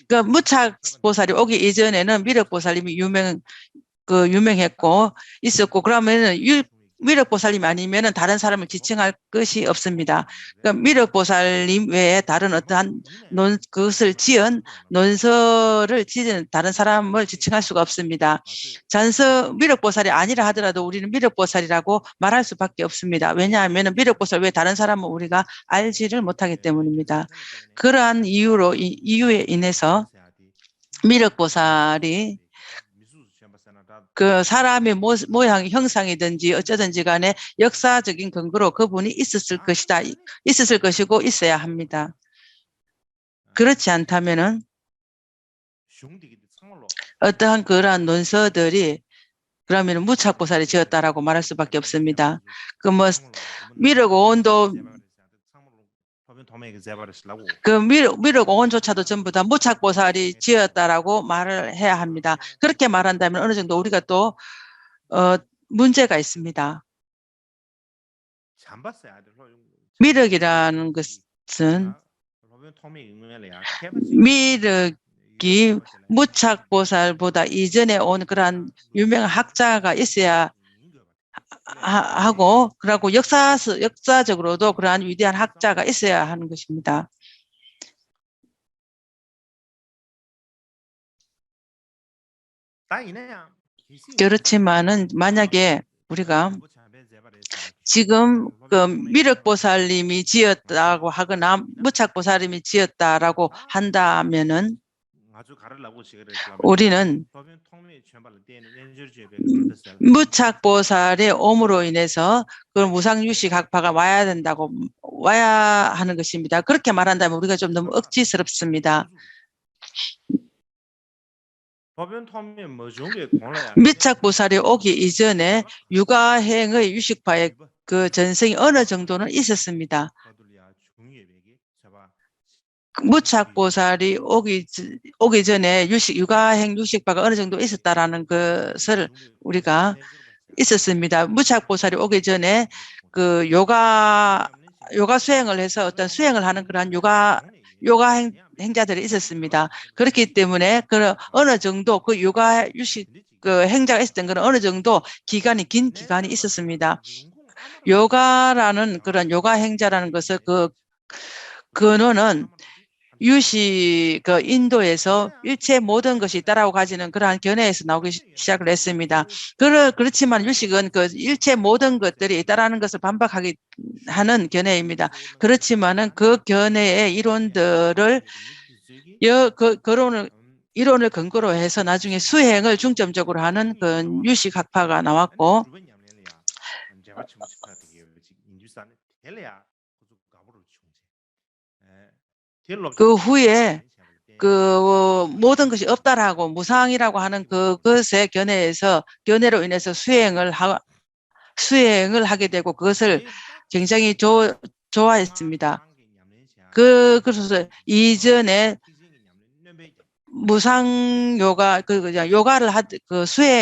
그 무착보살이 오기 이전에는 미륵보살님이 유명했고 있었고 그러면은 미륵보살님 아니면은 다른 사람을 지칭할 것이 없습니다. 그러니까 미륵보살님 외에 다른 어떠한 그것을 지은 논서를 지은 다른 사람을 지칭할 수가 없습니다. 미륵보살이 아니라 하더라도 우리는 미륵보살이라고 말할 수밖에 없습니다. 왜냐하면 미륵보살 외에 다른 사람은 우리가 알지를 못하기 때문입니다. 그러한 이유에 인해서 미륵보살이 그 사람의 모양, 형상이든지 어쩌든지 간에 역사적인 근거로 그분이 있었을 것이고 있어야 합니다. 그렇지 않다면은 어떠한 그러한 논서들이 그러면 무착보살이 지었다라고 말할 수밖에 없습니다. 미륵 오원조차도 전부 다 무착보살이 지었다라고 말을 해야 합니다. 그렇게 말한다면 어느 정도 우리가 또 문제가 있습니다. 미륵이라는 것은 미륵이 무착보살보다 이전에 온 그러한 유명한 학자가 있어야 하고 그리고 역사적으로도 그러한 위대한 학자가 있어야 하는 것입니다. 그렇지만은 만약에 우리가 지금 그 미륵보살님이 지었다고 하거나 무착보살님이 지었다라고 한다면은 우리는 무착보살의 옴으로 인해서 그 무상유식학파가 와야 하는 것입니다. 그렇게 말한다면 우리가 좀 너무 억지스럽습니다. 미착보살이 오기 이전에 육아행의 유식파의 그 전성이 어느 정도는 있었습니다. 무착보살이 오기 전에 육아행 유식파가 어느 정도 있었다라는 것을 우리가 있었습니다. 무착보살이 오기 전에 그 요가 수행을 해서 어떤 수행을 하는 그런 요가 행자들이 있었습니다. 그렇기 때문에 어느 정도 그 요가 유식 그 행자가 있었던 그런 어느 정도 긴 기간이 있었습니다. 요가라는 그런 요가 행자라는 것을 그 근원은 유시 그 인도에서 일체 모든 것이 있다라고 가지는 그러한 견해에서 나오기 시작을 했습니다. 그렇지만 유식은 그 일체 모든 것들이 있다라는 것을 반박하기 하는 견해입니다. 그렇지만은 그 견해의 이론들을 이론을 근거로 해서 나중에 수행을 중점적으로 하는 그 유식학파가 나왔고 그 후에 그 모든 것이 없다라고 무상이라고 하는 그것의 견해로 인해서 수행을 하게 되고 그것을 굉장히 좋아했습니다. 그래서 이전에 무상 요가 요가를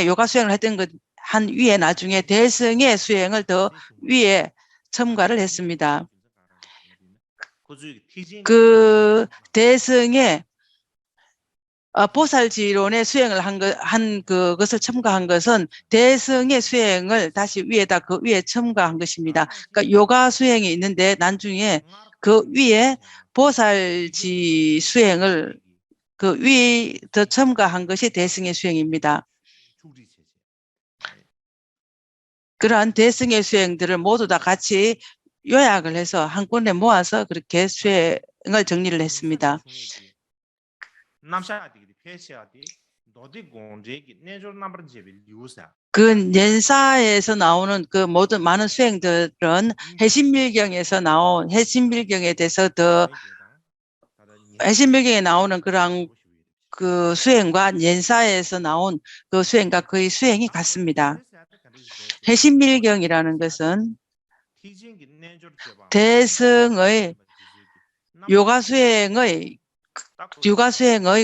요가 수행을 했던 것 한 위에 나중에 대승의 수행을 더 위에 첨가를 했습니다. 그 대승의 보살지론의 수행을 한 그것을 첨가한 것은 대승의 수행을 다시 그 위에 첨가한 것입니다. 그러니까 요가 수행이 있는데 나중에 그 위에 보살지 수행을 그 위에 더 첨가한 것이 대승의 수행입니다. 그러한 대승의 수행들을 모두 다 같이 요약을 해서 한 권에 모아서 그렇게 수행을 정리를 했습니다. 그 연사에서 나오는 그 모든 많은 수행들은 해신밀경에서 나온 해신밀경에 대해서 해신밀경에 나오는 그런 그 수행과 연사에서 나온 그 수행과 거의 수행이 같습니다. 해신밀경이라는 것은 대승의 요가 수행의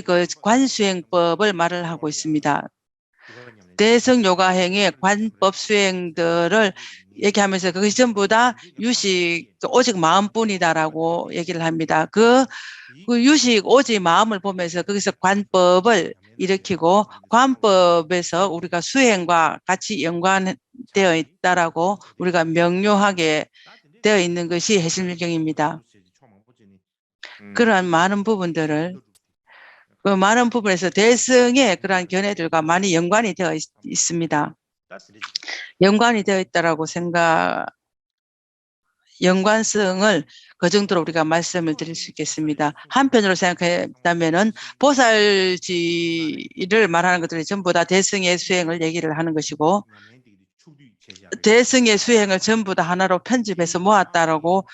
그 관수행법을 말을 하고 있습니다. 대승 요가행의 관법 수행들을 얘기하면서 그것이 전부 다 유식 오직 마음뿐이다라고 얘기를 합니다. 그 유식 오직 마음을 보면서 거기서 관법을 일으키고 관법에서 우리가 수행과 같이 연관되어 있다라고 우리가 명료하게 되어 있는 것이 해신밀경입니다. 그러한 많은 부분들을 그 많은 부분에서 대승의 그러한 견해들과 많이 연관이 되어 있습니다. 연관이 되어 있다라고 연관성을 그 정도로 우리가 말씀을 드릴 수 있겠습니다. 한편으로 생각한다면은 보살지를 말하는 것들이 전부 다 대승의 수행을 얘기를 하는 것이고 대승의 수행을 전부 다 하나로 편집해서 모았다라고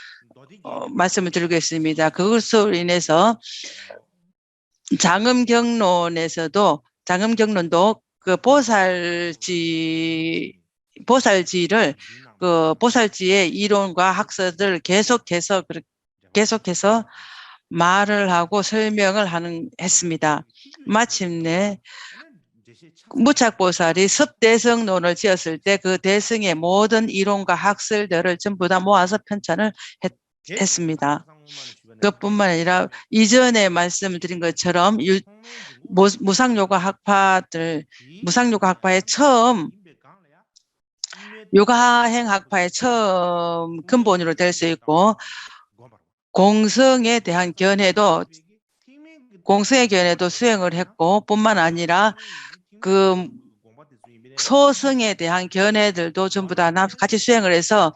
말씀을 드리겠습니다. 그것으로 인해서 장엄경론도 그 보살지를 그 보살지의 이론과 학설을 계속해서 말을 하고 설명을 했습니다. 마침내 무착보살이 섭대성론을 지었을 때 그 대승의 모든 이론과 학설들을 전부 다 모아서 편찬을 했습니다. 그것뿐만 아니라 이전에 말씀을 드린 것처럼 무상요가 학파의 처음 요가행 학파의 처음 근본으로 될 수 있고 공성에 대한 견해도 수행을 했고 뿐만 아니라 그 소성에 대한 견해들도 전부 다 같이 수행을 해서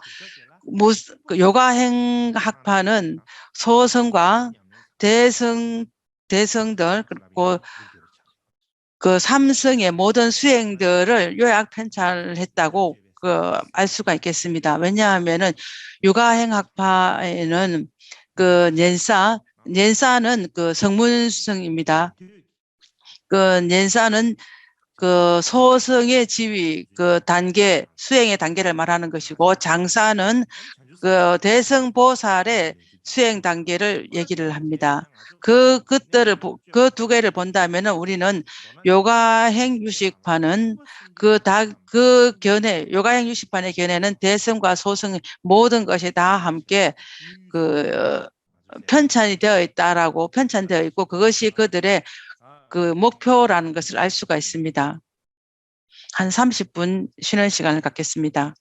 요가행 학파는 소성과 대성들 그리고 그 삼성의 모든 수행들을 요약 편찬을 했다고 알 수가 있겠습니다. 왜냐하면은 요가행 학파에는 그 년사는 그 성문성입니다. 그 년사는 그 소성의 지위, 그 단계, 수행의 단계를 말하는 것이고, 장사는 그 대성보살의 수행 단계를 얘기를 합니다. 그 두 개를 본다면은 우리는 요가행 유식파는 요가행 유식판의 견해는 대성과 소성 모든 것이 다 함께 편찬이 되어 있다라고 편찬되어 있고 그것이 그들의 그 목표라는 것을 알 수가 있습니다. 한 30분 쉬는 시간을 갖겠습니다.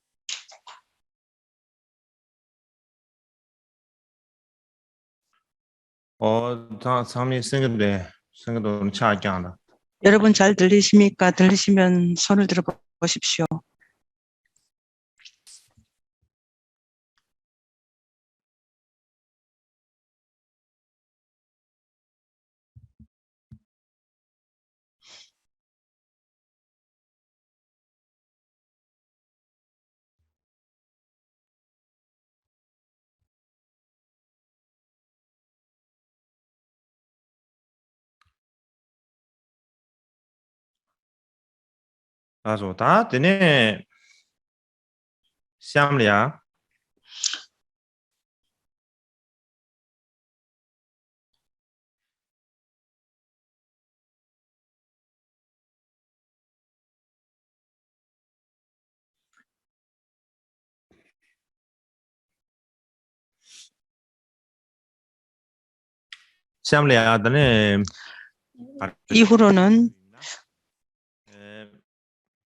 상민 생각도 차이잖아. 여러분 잘 들리십니까? 들리시면 손을 들어 보십시오. 맞아, 다 되네. 샴리야. 샴리야, 되네. 이후로는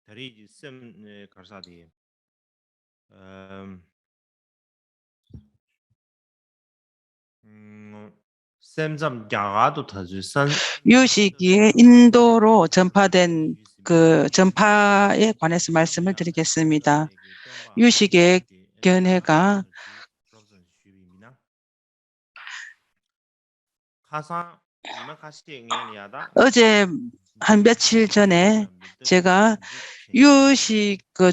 다리 쌤 가르사디. 쌤점 야가도 터주선 유시기에 인도로 전파된 그 전파에 관해서 말씀을 드리겠습니다. 유식의 견해가 어제 한 며칠 전에 제가 유식 그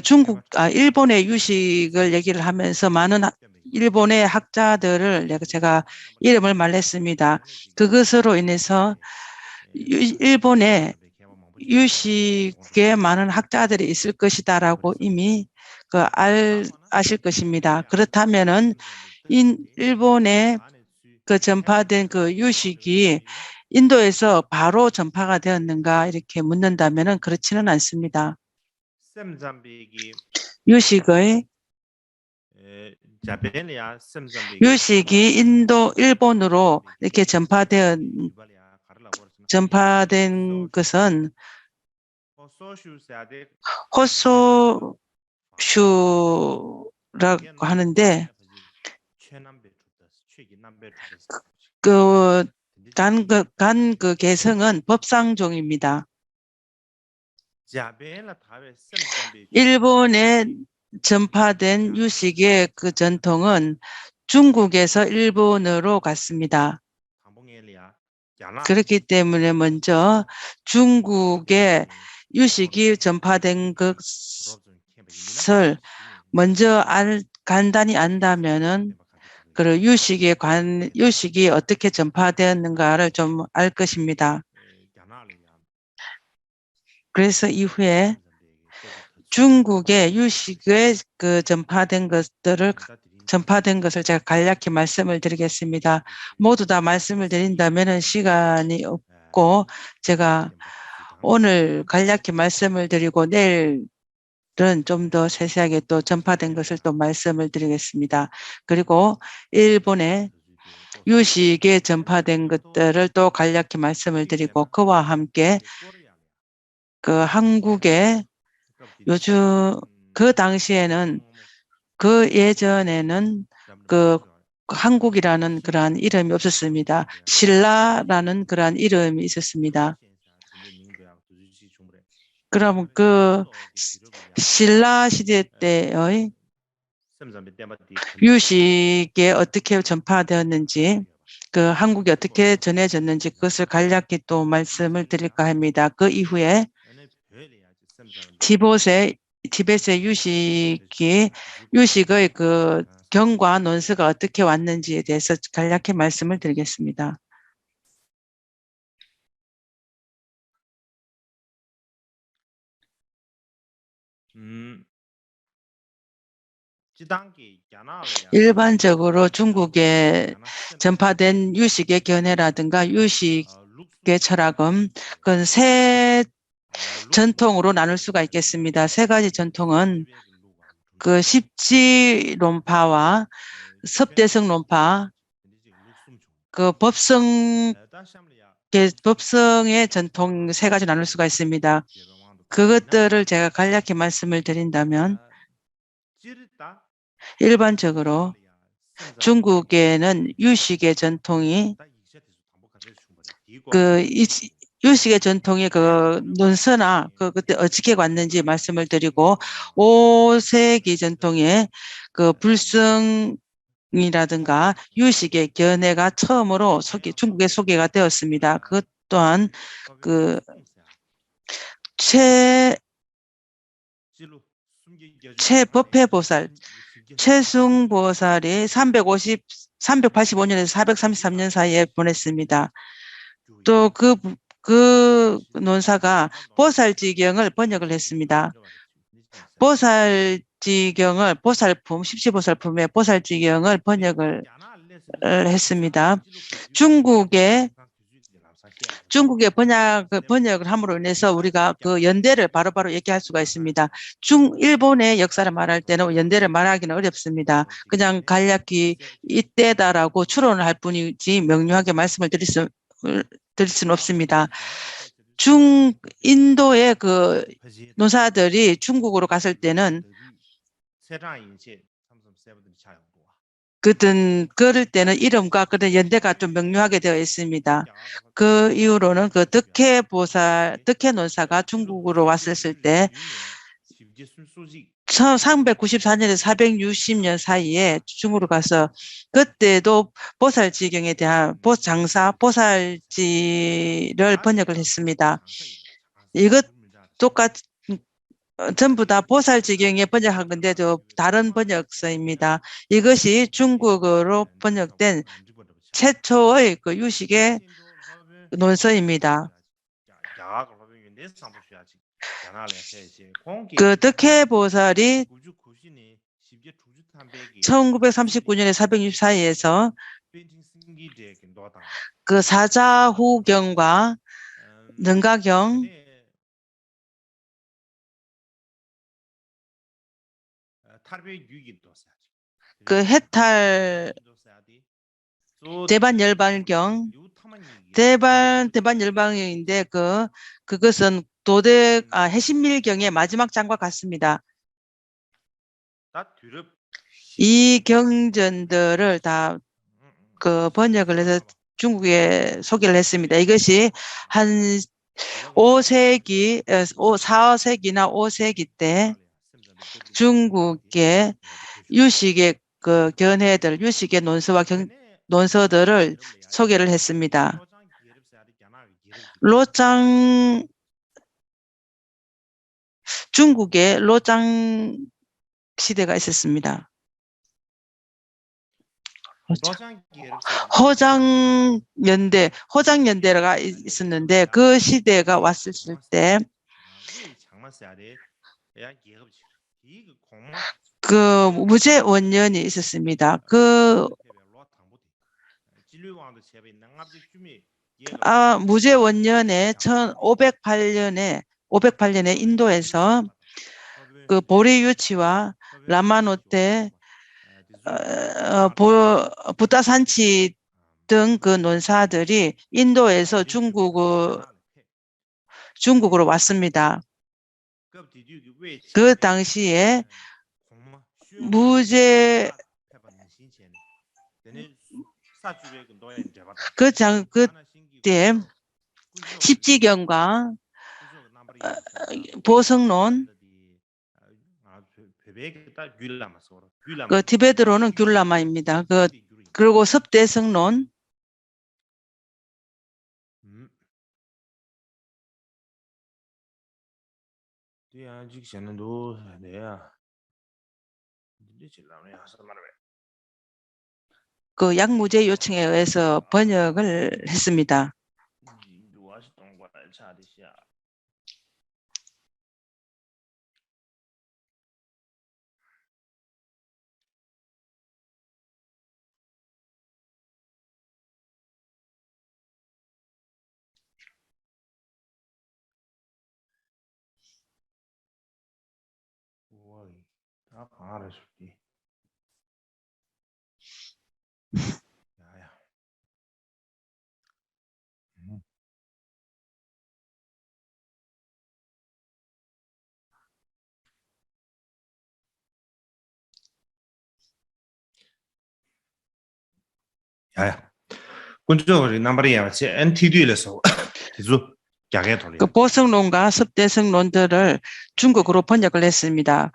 일본의 유식을 얘기를 하면서 많은 일본의 학자들을 제가 이름을 말했습니다. 그것으로 인해서 일본의 유식에 많은 학자들이 있을 것이다라고 이미 아실 것입니다. 그렇다면은 일본의 그 전파된 그 유식이 인도에서 바로 전파가 되었는가 이렇게 묻는다면은 그렇지는 않습니다. 유식이 일본으로 이렇게 전파된 것은 호소슈라고 하는데 그 개성은 법상종입니다. 일본에 전파된 유식의 그 전통은 중국에서 일본으로 갔습니다. 그렇기 때문에 먼저 중국에 유식이 전파된 것을 먼저 간단히 안다면은 그 유식이 어떻게 전파되었는가를 좀 알 것입니다. 그래서 이후에 중국의 유식에 그 전파된 것을 제가 간략히 말씀을 드리겠습니다. 모두 다 말씀을 드린다면은 시간이 없고 제가 오늘 간략히 말씀을 드리고 내일은 좀 더 세세하게 또 전파된 것을 또 말씀을 드리겠습니다. 그리고 일본의 유식에 전파된 것들을 또 간략히 말씀을 드리고 그와 함께 그 한국의 요즘 그 당시에는 그 예전에는 그 한국이라는 그러한 이름이 없었습니다. 신라라는 그러한 이름이 있었습니다. 그럼 그 신라 시대 때의 유식에 어떻게 전파되었는지 그 한국에 어떻게 전해졌는지 그것을 간략히 또 말씀을 드릴까 합니다. 그 이후에 티벳의 유식의 그 경과 논서가 어떻게 왔는지에 대해서 간략히 말씀을 드리겠습니다. 일반적으로 중국에 전파된 유식의 견해라든가 유식의 철학은 그건 세 전통으로 나눌 수가 있겠습니다. 세 가지 전통은 그 십지론파와 섭대성론파 그 법성의 전통 세 가지 나눌 수가 있습니다. 그것들을 제가 간략히 말씀을 드린다면 일반적으로 중국에는 유식의 전통이 유식의 전통의 그 논서나 그때 어떻게 왔는지 말씀을 드리고 5세기 전통의 그 불성이라든가 유식의 견해가 처음으로 중국에 소개가 되었습니다. 그것 또한 그 최법회보살 최승보살이 385년에서 433년 사이에 보냈습니다. 또 그 논사가 보살지경을 번역을 했습니다. 보살지경을 보살품, 십시보살품의 보살지경을 번역을 했습니다. 중국의 번역을 함으로 인해서 우리가 그 연대를 바로바로 얘기할 수가 있습니다. 일본의 역사를 말할 때는 연대를 말하기는 어렵습니다. 그냥 간략히 이때다라고 추론을 할 뿐이지 명료하게 말씀을 드릴 수는 없습니다. 인도의 그 노사들이 중국으로 갔을 때는 그럴 때는 이름과 그런 연대가 좀 명료하게 되어 있습니다. 그 이후로는 그 덕혜 논사가 중국으로 왔을 때 394년에서 460년 사이에 중국으로 가서 그때도 보살지경에 대한 보살지를 번역을 했습니다. 이것 전부 다 보살지경에 번역한 건데도 다른 번역서입니다. 이것이 중국어로 번역된 최초의 그 유식의 논서입니다. 그 덕혜 보살이 1939년에 464에서 그 사자후경과 능가경 그 해탈 대반열반경 대반열반경인데 그것은 해신밀경의 마지막 장과 같습니다. 이 경전들을 다 그 번역을 해서 중국에 소개를 했습니다. 이것이 한 5세기, 4세기나 5세기 때 중국의 유식의 그 견해들, 유식의 논서들을 소개를 했습니다. 중국에 로장 시대가 있었습니다. 호장연대가 있었는데 그 시대가 왔을 때 그 무제원년이 있었습니다. 무제원년에 508년에 인도에서 그 보리유치와 라마노테 부다산치 등 그 논사들이 인도에서 중국으로 왔습니다. 그 당시에 그때 십지경과 보성론, 그 티베트로는 귤라마입니다. 그리고 섭대성론, 그 약무제 요청에 의해서 번역을 했습니다. 야야. 군주들이 남발이야. 제 NTD에서 계속 야게 돌려. 그 보성론과 섭대성론들을 중국어로 번역을 했습니다.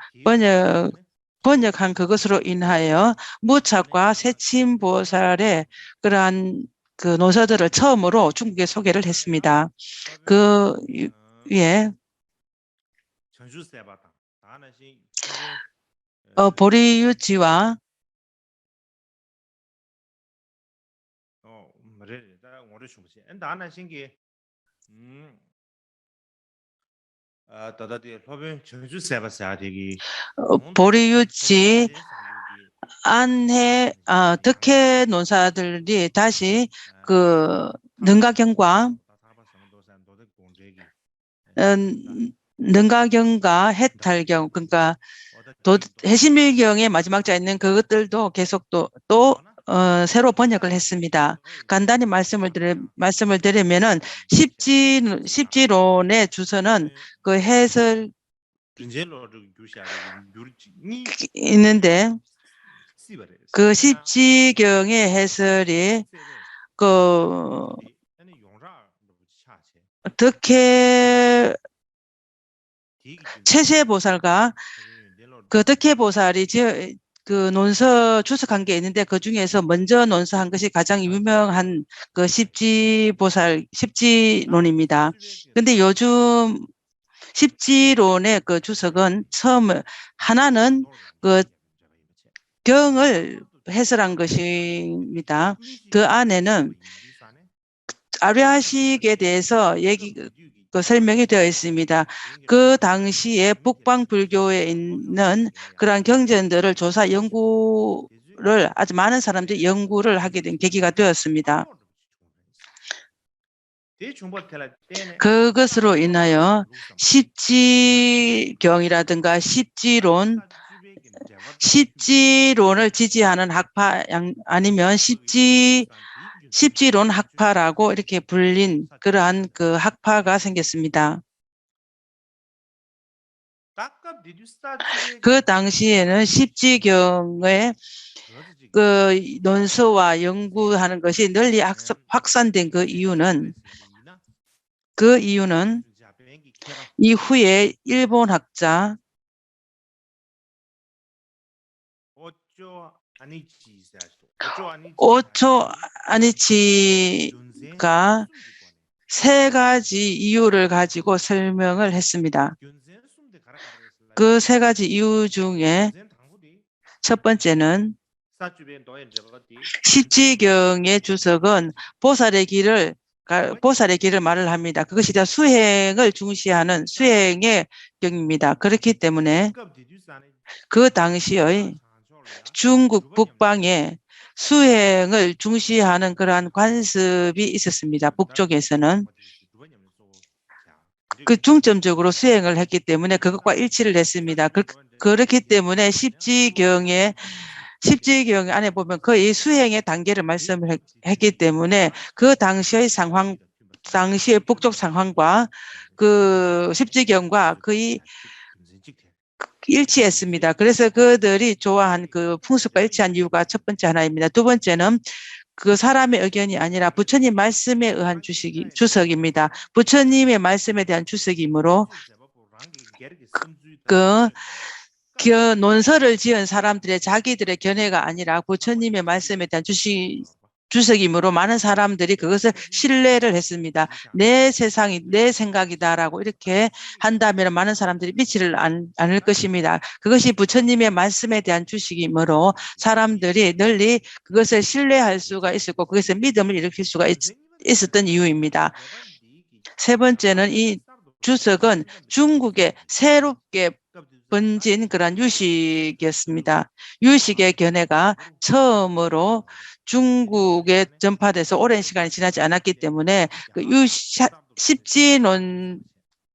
번역한 그것으로 인하여 무착과 세침보살의 그러한 그 논서들을 처음으로 중국에 소개를 했습니다. 그 위에 보리유지와 보리유지 안해 덕혜 논사들이 다시 그 능가경과 능가경과 해탈경 그러니까 해심일경의 마지막 자있는 그것들도 계속 또 새로 번역을 했습니다. 간단히 말씀을 드리면은 십지론의 주서는 그 해설 있는데 그 십지경의 해설이 그 덕혜 최세보살과 그 덕혜보살이 그 논서 주석한 게 있는데 그 중에서 먼저 논서한 것이 가장 유명한 그 십지론입니다. 근데 요즘 십지론의 그 주석은 하나는 그 경을 해설한 것입니다. 그 안에는 아류아식에 대해서 그 설명이 되어 있습니다. 그 당시에 북방 불교에 있는 그러한 경전들을 조사 연구를 아주 많은 사람들이 연구를 하게 된 계기가 되었습니다. 그것으로 인하여 십지경이라든가 십지론을 지지하는 학파 아니면 십지론 학파라고 이렇게 불린 그러한 그 학파가 생겼습니다. 그 당시에는 십지경의 그 논서와 연구하는 것이 널리 확산된 그 이유는 이후에 일본 학자 오초 아니치가 세 가지 이유를 가지고 설명을 했습니다. 그 세 가지 이유 중에 첫 번째는 십지경의 주석은 보살의 길을 말을 합니다. 그것이 다 수행을 중시하는 수행의 경입니다. 그렇기 때문에 그 당시의 중국 북방에 수행을 중시하는 그러한 관습이 있었습니다. 북쪽에서는 그 중점적으로 수행을 했기 때문에 그것과 일치를 했습니다. 그렇기 때문에 십지경 안에 보면 거의 수행의 단계를 말씀을 했기 때문에 그 당시의 북쪽 상황과 그 십지경과 거의 일치했습니다. 그래서 그들이 좋아한 그 풍습과 일치한 이유가 첫 번째 하나입니다. 두 번째는 그 사람의 의견이 아니라 부처님 말씀에 의한 주석입니다. 부처님의 말씀에 대한 주석이므로 그 논서를 지은 사람들의 자기들의 견해가 아니라 부처님의 말씀에 대한 주석이므로 많은 사람들이 그것을 신뢰를 했습니다. 내 세상이 내 생각이다라고 이렇게 한다면 많은 사람들이 믿지를 않을 것입니다. 그것이 부처님의 말씀에 대한 주식이므로 사람들이 널리 그것을 신뢰할 수가 있었고 그것에 믿음을 일으킬 수가 있었던 이유입니다. 세 번째는 이 주석은 중국에 새롭게 번진 그런 유식이었습니다. 유식의 견해가 처음으로 중국에 전파돼서 오랜 시간이 지나지 않았기 때문에 그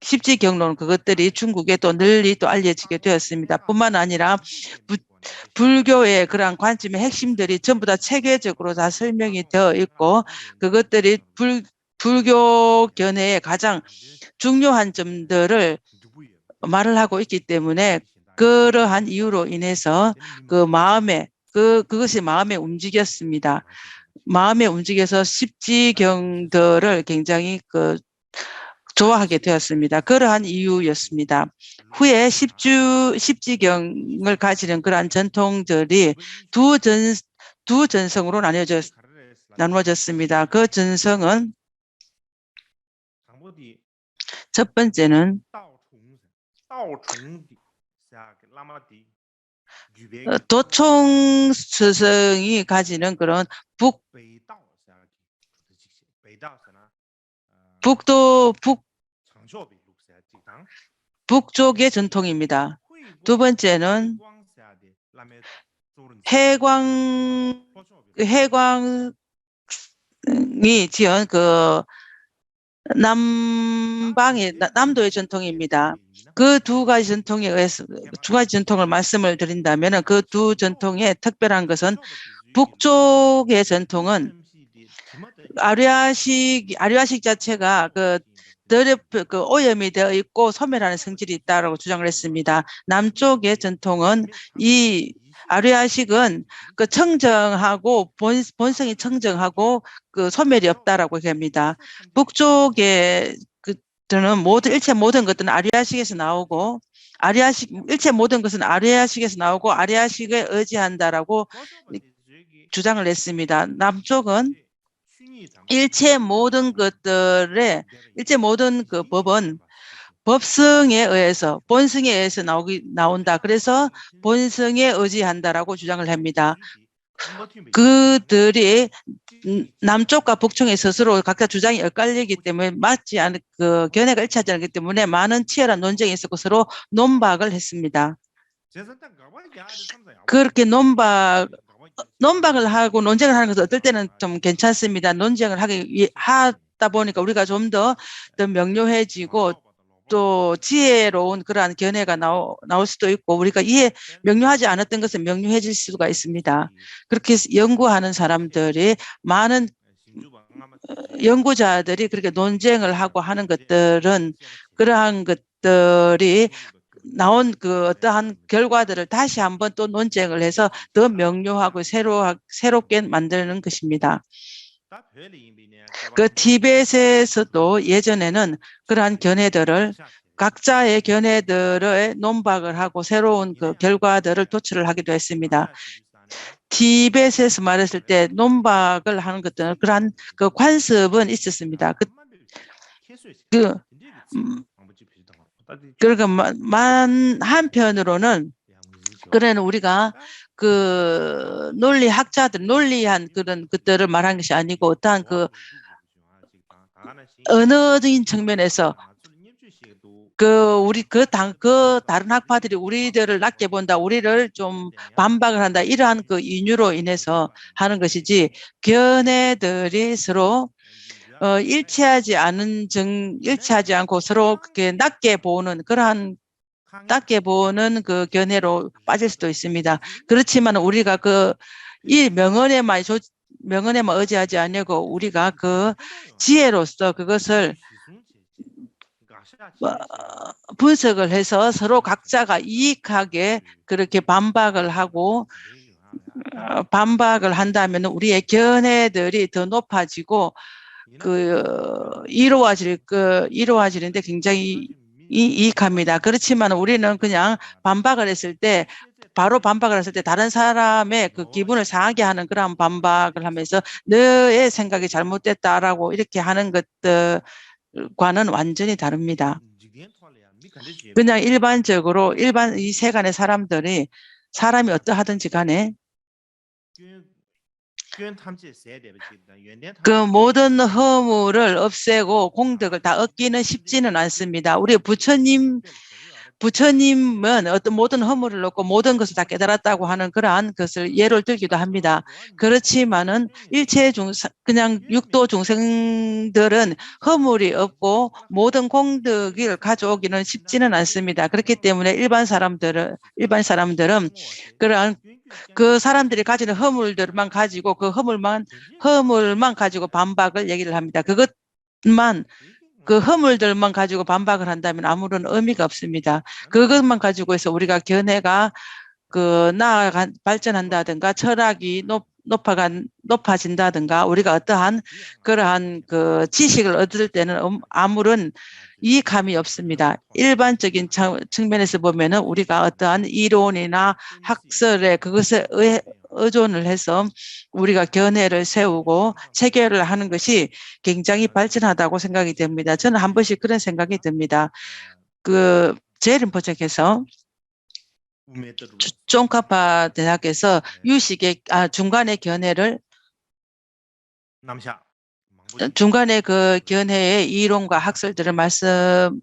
십지경론 그것들이 중국에 또 널리 또 알려지게 되었습니다. 뿐만 아니라 불교의 그러한 관점의 핵심들이 전부 다 체계적으로 다 설명이 되어 있고 그것들이 불교 견해의 가장 중요한 점들을 말을 하고 있기 때문에 그러한 이유로 인해서 그 마음에 그것이 마음에 움직였습니다. 마음에 움직여서 십지경들을 굉장히 좋아하게 되었습니다. 그러한 이유였습니다. 후에 십지경을 가지는 그러한 전통들이 두 전성으로 나누어졌습니다. 그 전성은 첫 번째는 도총 스승이 가지는 그런 북쪽의 전통입니다. 두 번째는 해광이 지은 남도의 전통입니다. 그 두 가지 전통에 의해서 두 가지 전통을 말씀을 드린다면 그 두 전통의 특별한 것은 북쪽의 전통은 아류아식 자체가 오염이 되어 있고 소멸하는 성질이 있다고 주장을 했습니다. 남쪽의 전통은 이 아류아식은 청정하고 본성이 청정하고 소멸이 없다라고 얘기합니다. 북쪽의 저는 일체 모든 것들은 아류아식에서 나오고 일체 모든 것은 아류아식에서 나오고 아류아식에 의지한다라고 주장을 했습니다. 남쪽은 일체 모든 법은 법성에 의해서 본성에 의해서 나온다. 그래서 본성에 의지한다라고 주장을 합니다. 그들이 남쪽과 북쪽에 스스로 각자 주장이 엇갈리기 때문에 맞지 않은 견해가 일치하지 않기 때문에 많은 치열한 논쟁이 있었고 서로 논박을 했습니다. 그렇게 논박을 하고 논쟁을 하는 것은 어떨 때는 좀 괜찮습니다. 논쟁을 하다 보니까 우리가 좀 더 명료해지고 또 지혜로운 그러한 견해가 나올 수도 있고 우리가 명료하지 않았던 것은 명료해질 수가 있습니다. 그렇게 연구하는 사람들이 많은 연구자들이 그렇게 논쟁을 하고 하는 것들은 그러한 것들이 나온 어떠한 결과들을 다시 한번 또 논쟁을 해서 더 명료하고 새롭게 만드는 것입니다. 티벳에서도 예전에는 그러한 견해들을 각자의 견해들의 논박을 하고 새로운 결과들을 도출을 하기도 했습니다. 티벳에서 말했을 때 논박을 하는 것들은 그러한 관습은 있었습니다. 그러니까 한편으로는 그런 우리가 논리한 그런 것들을 말한 것이 아니고 어떠한 언어적인 측면에서 다른 학파들이 우리들을 낮게 본다, 우리를 좀 반박을 한다, 이러한 이유로 인해서 하는 것이지, 견해들이 서로 일치하지 않고 서로 그렇게 낮게 보는 견해로 빠질 수도 있습니다. 그렇지만 우리가 이 명언에만 의지하지 않고 우리가 지혜로서 그것을 분석을 해서 서로 각자가 이익하게 그렇게 반박을 한다면 우리의 견해들이 더 높아지고 이루어지는데 굉장히 이익합니다. 그렇지만 우리는 그냥 바로 반박을 했을 때 다른 사람의 기분을 상하게 하는 그런 반박을 하면서 너의 생각이 잘못됐다라고 이렇게 하는 것들과는 완전히 다릅니다. 그냥 일반적으로 이 세간의 사람이 어떠하든지 간에 모든 허물을 없애고 공덕을 다 얻기는 쉽지는 않습니다. 우리 부처님은 어떤 모든 허물을 얻고 모든 것을 다 깨달았다고 하는 그러한 것을 예를 들기도 합니다. 그렇지만은 그냥 육도 중생들은 허물이 없고 모든 공덕을 가져오기는 쉽지는 않습니다. 그렇기 때문에 일반 사람들은 그러한 사람들이 가지는 허물들만 가지고 허물만 가지고 반박을 얘기를 합니다. 허물들만 가지고 반박을 한다면 아무런 의미가 없습니다. 그것만 가지고 해서 우리가 견해가 발전한다든가 철학이 높아진다든가 우리가 어떠한 그러한 그 지식을 얻을 때는 아무런 이익함이 없습니다. 일반적인 측면에서 보면은 우리가 어떠한 이론이나 학설에 그것에 의존을 해서 우리가 견해를 세우고 체계를 하는 것이 굉장히 발전하다고 생각이 됩니다. 저는 한 번씩 그런 생각이 듭니다. 그 제일림포책에서 쫑카파 대학에서 유식의 중간의 견해를 중간에 그 견해의 이론과 학설들을 말씀을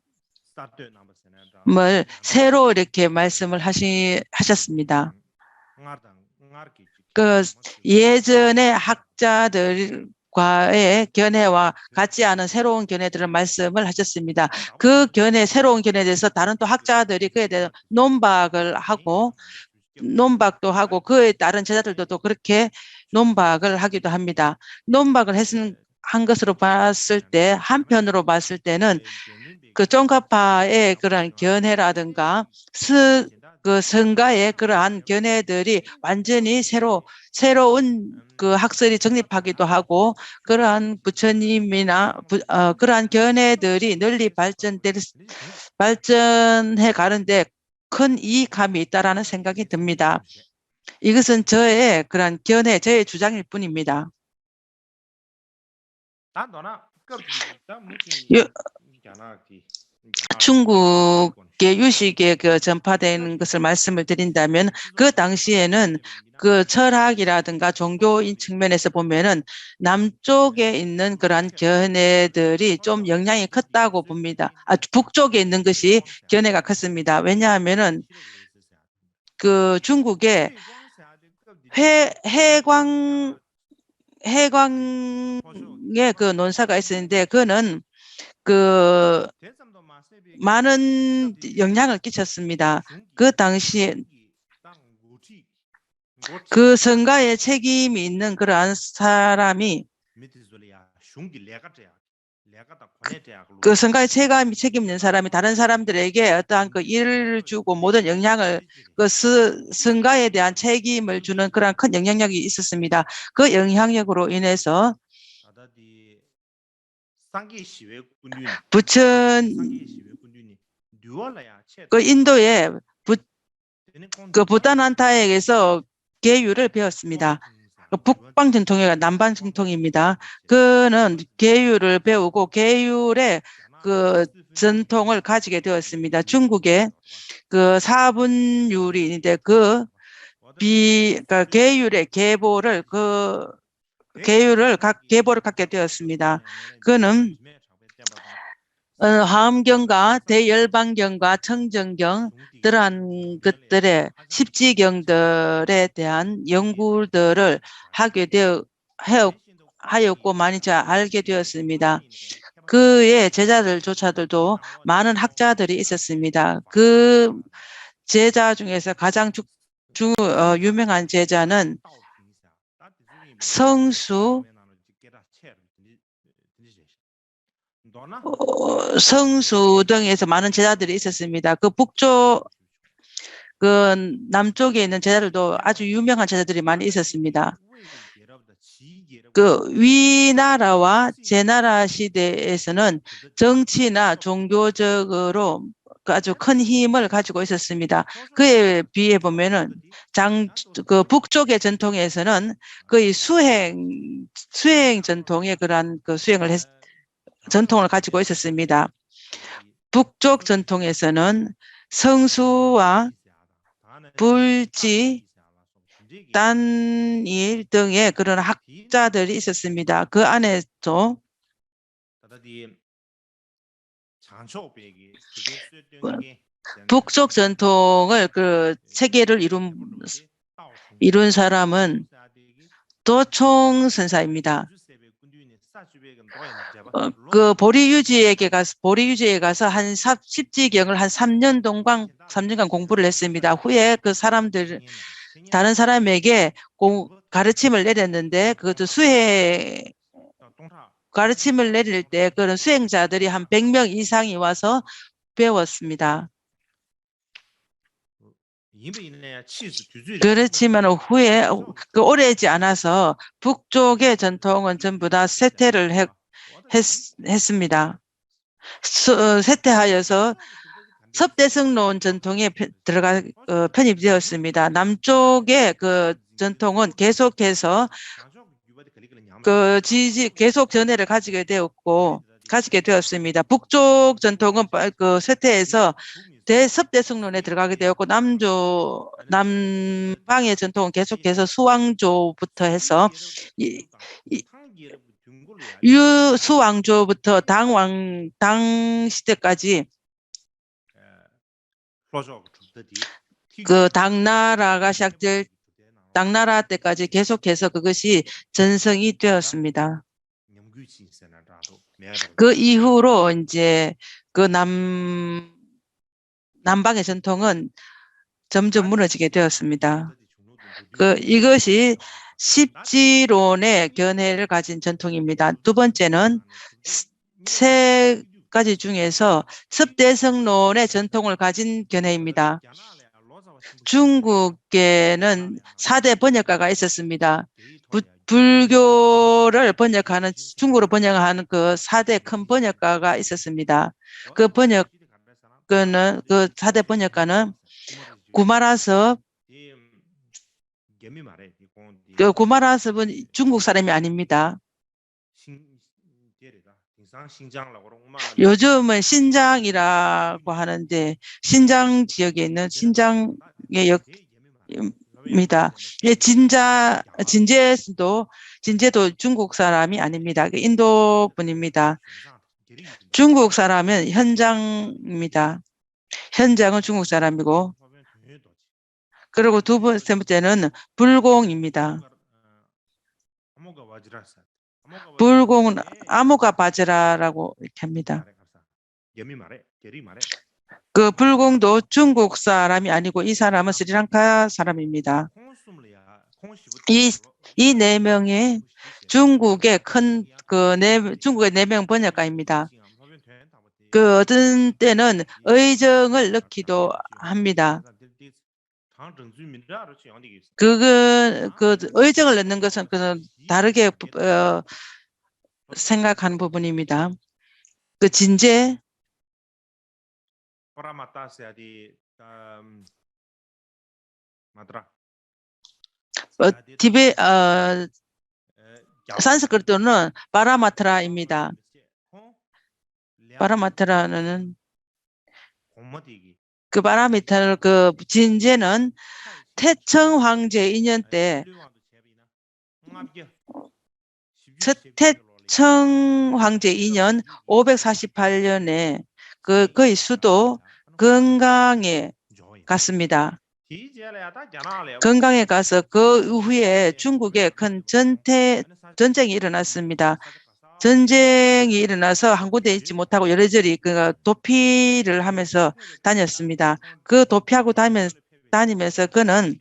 새로 이렇게 말씀을 하셨습니다. 그 예전의 학자들과의 견해와 같지 않은 새로운 견해들을 말씀을 하셨습니다. 그 새로운 견해에 대해서 다른 또 학자들이 그에 대해서 논박도 하고 그에 따른 제자들도 또 그렇게 논박을 하기도 합니다. 논박을 한 것으로 봤을 때 한편으로 봤을 때는 그 쫑카파의 그런 견해라든가 그 성가의 그러한 견해들이 완전히 새로운 그 학설이 정립하기도 하고 그러한 부처님이나 그러한 견해들이 널리 발전해 가는데 큰 이익함이 있다라는 생각이 듭니다. 이것은 저의 그런 저의 주장일 뿐입니다. 중국의 유식에 전파되는 것을 말씀을 드린다면 그 당시에는 그 철학이라든가 종교인 측면에서 보면은 남쪽에 있는 그러한 견해들이 좀 영향이 컸다고 봅니다. 북쪽에 있는 것이 견해가 컸습니다. 왜냐하면은 그 중국에 해광의 그 논사가 있었는데 그는 그 많은 영향을 끼쳤습니다. 그 당시에 그 성가에 책임이 있는 그러한 사람이 그 성가에 책임 있는 사람이 다른 사람들에게 어떠한 그 일을 주고 모든 영향을 그 성가에 대한 책임을 주는 그런 큰 영향력이 있었습니다. 그 영향력으로 인해서 그 인도의 그 부다난타에게서 계율을 배웠습니다. 북방 전통이 남방 전통입니다. 그는 계율을 배우고 계율의 그 전통을 가지게 되었습니다. 중국의 그 사분율인데 그 계율의 계보를 갖게 되었습니다. 그는 화엄경과 대열반경과 청정경 이러한 것들의 십지경들에 대한 연구들을 하였고 많이 알게 되었습니다. 그의 제자들조차도 많은 학자들이 있었습니다. 그 제자 중에서 가장 유명한 제자는 성수 등에서 많은 제자들이 있었습니다. 그 남쪽에 있는 제자들도 아주 유명한 제자들이 많이 있었습니다. 그 위나라와 제나라 시대에서는 정치나 종교적으로 아주 큰 힘을 가지고 있었습니다. 그에 비해 보면은 그 북쪽의 전통에서는 거의 수행 전통의 그러한 그 전통을 가지고 있었습니다. 북쪽 전통에서는 성수와 불지, 단일 등의 그런 학자들이 있었습니다. 그 안에서 북쪽 전통을 그 체계를 이룬 사람은 도총선사입니다. 그 보리유지에 가서 한 십지경을 한 3년간 공부를 했습니다. 후에 그 다른 사람에게 가르침을 내렸는데 그것도 가르침을 내릴 때 그런 수행자들이 한 100명 이상이 와서 배웠습니다. 그렇지만 후에 오래지 않아서 북쪽의 전통은 전부 다 쇠퇴를 했습니다. 쇠퇴하여서 섭대성론 전통에 편입되었습니다. 남쪽의 그 전통은 계속해서 계속 전해를 가지게 되었습니다. 북쪽 전통은 쇠퇴해서 대섭대성론에 들어가게 되었고 남방의 전통은 계속해서 수왕조부터 해서 유수왕조부터 당 시대까지 그 당나라 때까지 계속해서 그것이 전승이 되었습니다. 그 이후로 이제 그 남방의 전통은 점점 무너지게 되었습니다. 이것이 십지론의 견해를 가진 전통입니다. 두 번째는 세 가지 중에서 섭대성론의 전통을 가진 견해입니다. 중국에는 4대 번역가가 있었습니다. 불교를 번역하는, 중국어로 번역하는 그 4대 큰 번역가가 있었습니다. 그 4대 번역가는 구마라섭, 구마라섭은 중국 사람이 아닙니다. 요즘은 신장이라고 하는데 신장 지역에 있는 신장의 입니다. 진제도 중국 사람이 아닙니다. 인도 분입니다. 중국 사람은 현장입니다. 현장은 중국 사람이고, 그리고 세 번째는 불공입니다. 불공은 아무가 바지라라고 이렇게 합니다. 그 불공도 중국 사람이 아니고 이 사람은 스리랑카 사람입니다. 이 네 명의 중국의 중국의 4명 번역가입니다. 그 어떤 때는 의정을 넣기도 합니다. 의정을 넣는 것은 다르게 생각하는 부분입니다. 그 진제, 산스크리트는 파라마트라입니다. 파라마트라는 그 진제는 태청 황제 2년 때 태청 황제 2년 548년에 그의 수도 건강에 갔습니다. 건강에 가서 그 이후에 중국에 큰 전쟁이 일어났습니다. 전쟁이 일어나서 한 군데 있지 못하고 여러저리 도피를 하면서 다녔습니다. 그 도피하고 다니면서 그는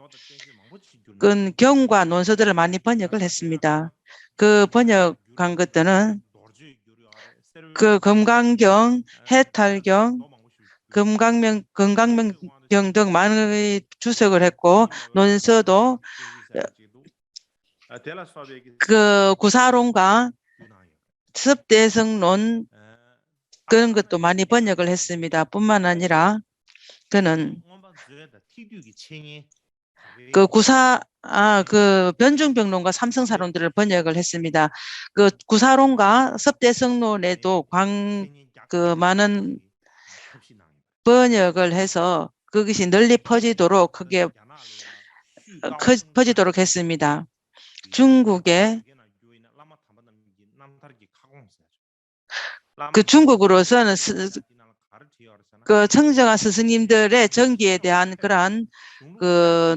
경과 논서들을 많이 번역을 했습니다. 그 번역한 것들은 그 금강경, 해탈경, 건강경 등 많이 주석을 했고, 논서도 그 구사론과 섭대성론 그런 것도 많이 번역을 했습니다. 뿐만 아니라 그는 변중병론과 삼성사론들을 번역을 했습니다. 그 구사론과 섭대성론에도 많은 번역을 해서 그것이 널리 퍼지도록 크게 퍼지도록 했습니다. 중국에 중국으로서는 그 청정한 스승님들의 정기에 대한 그러한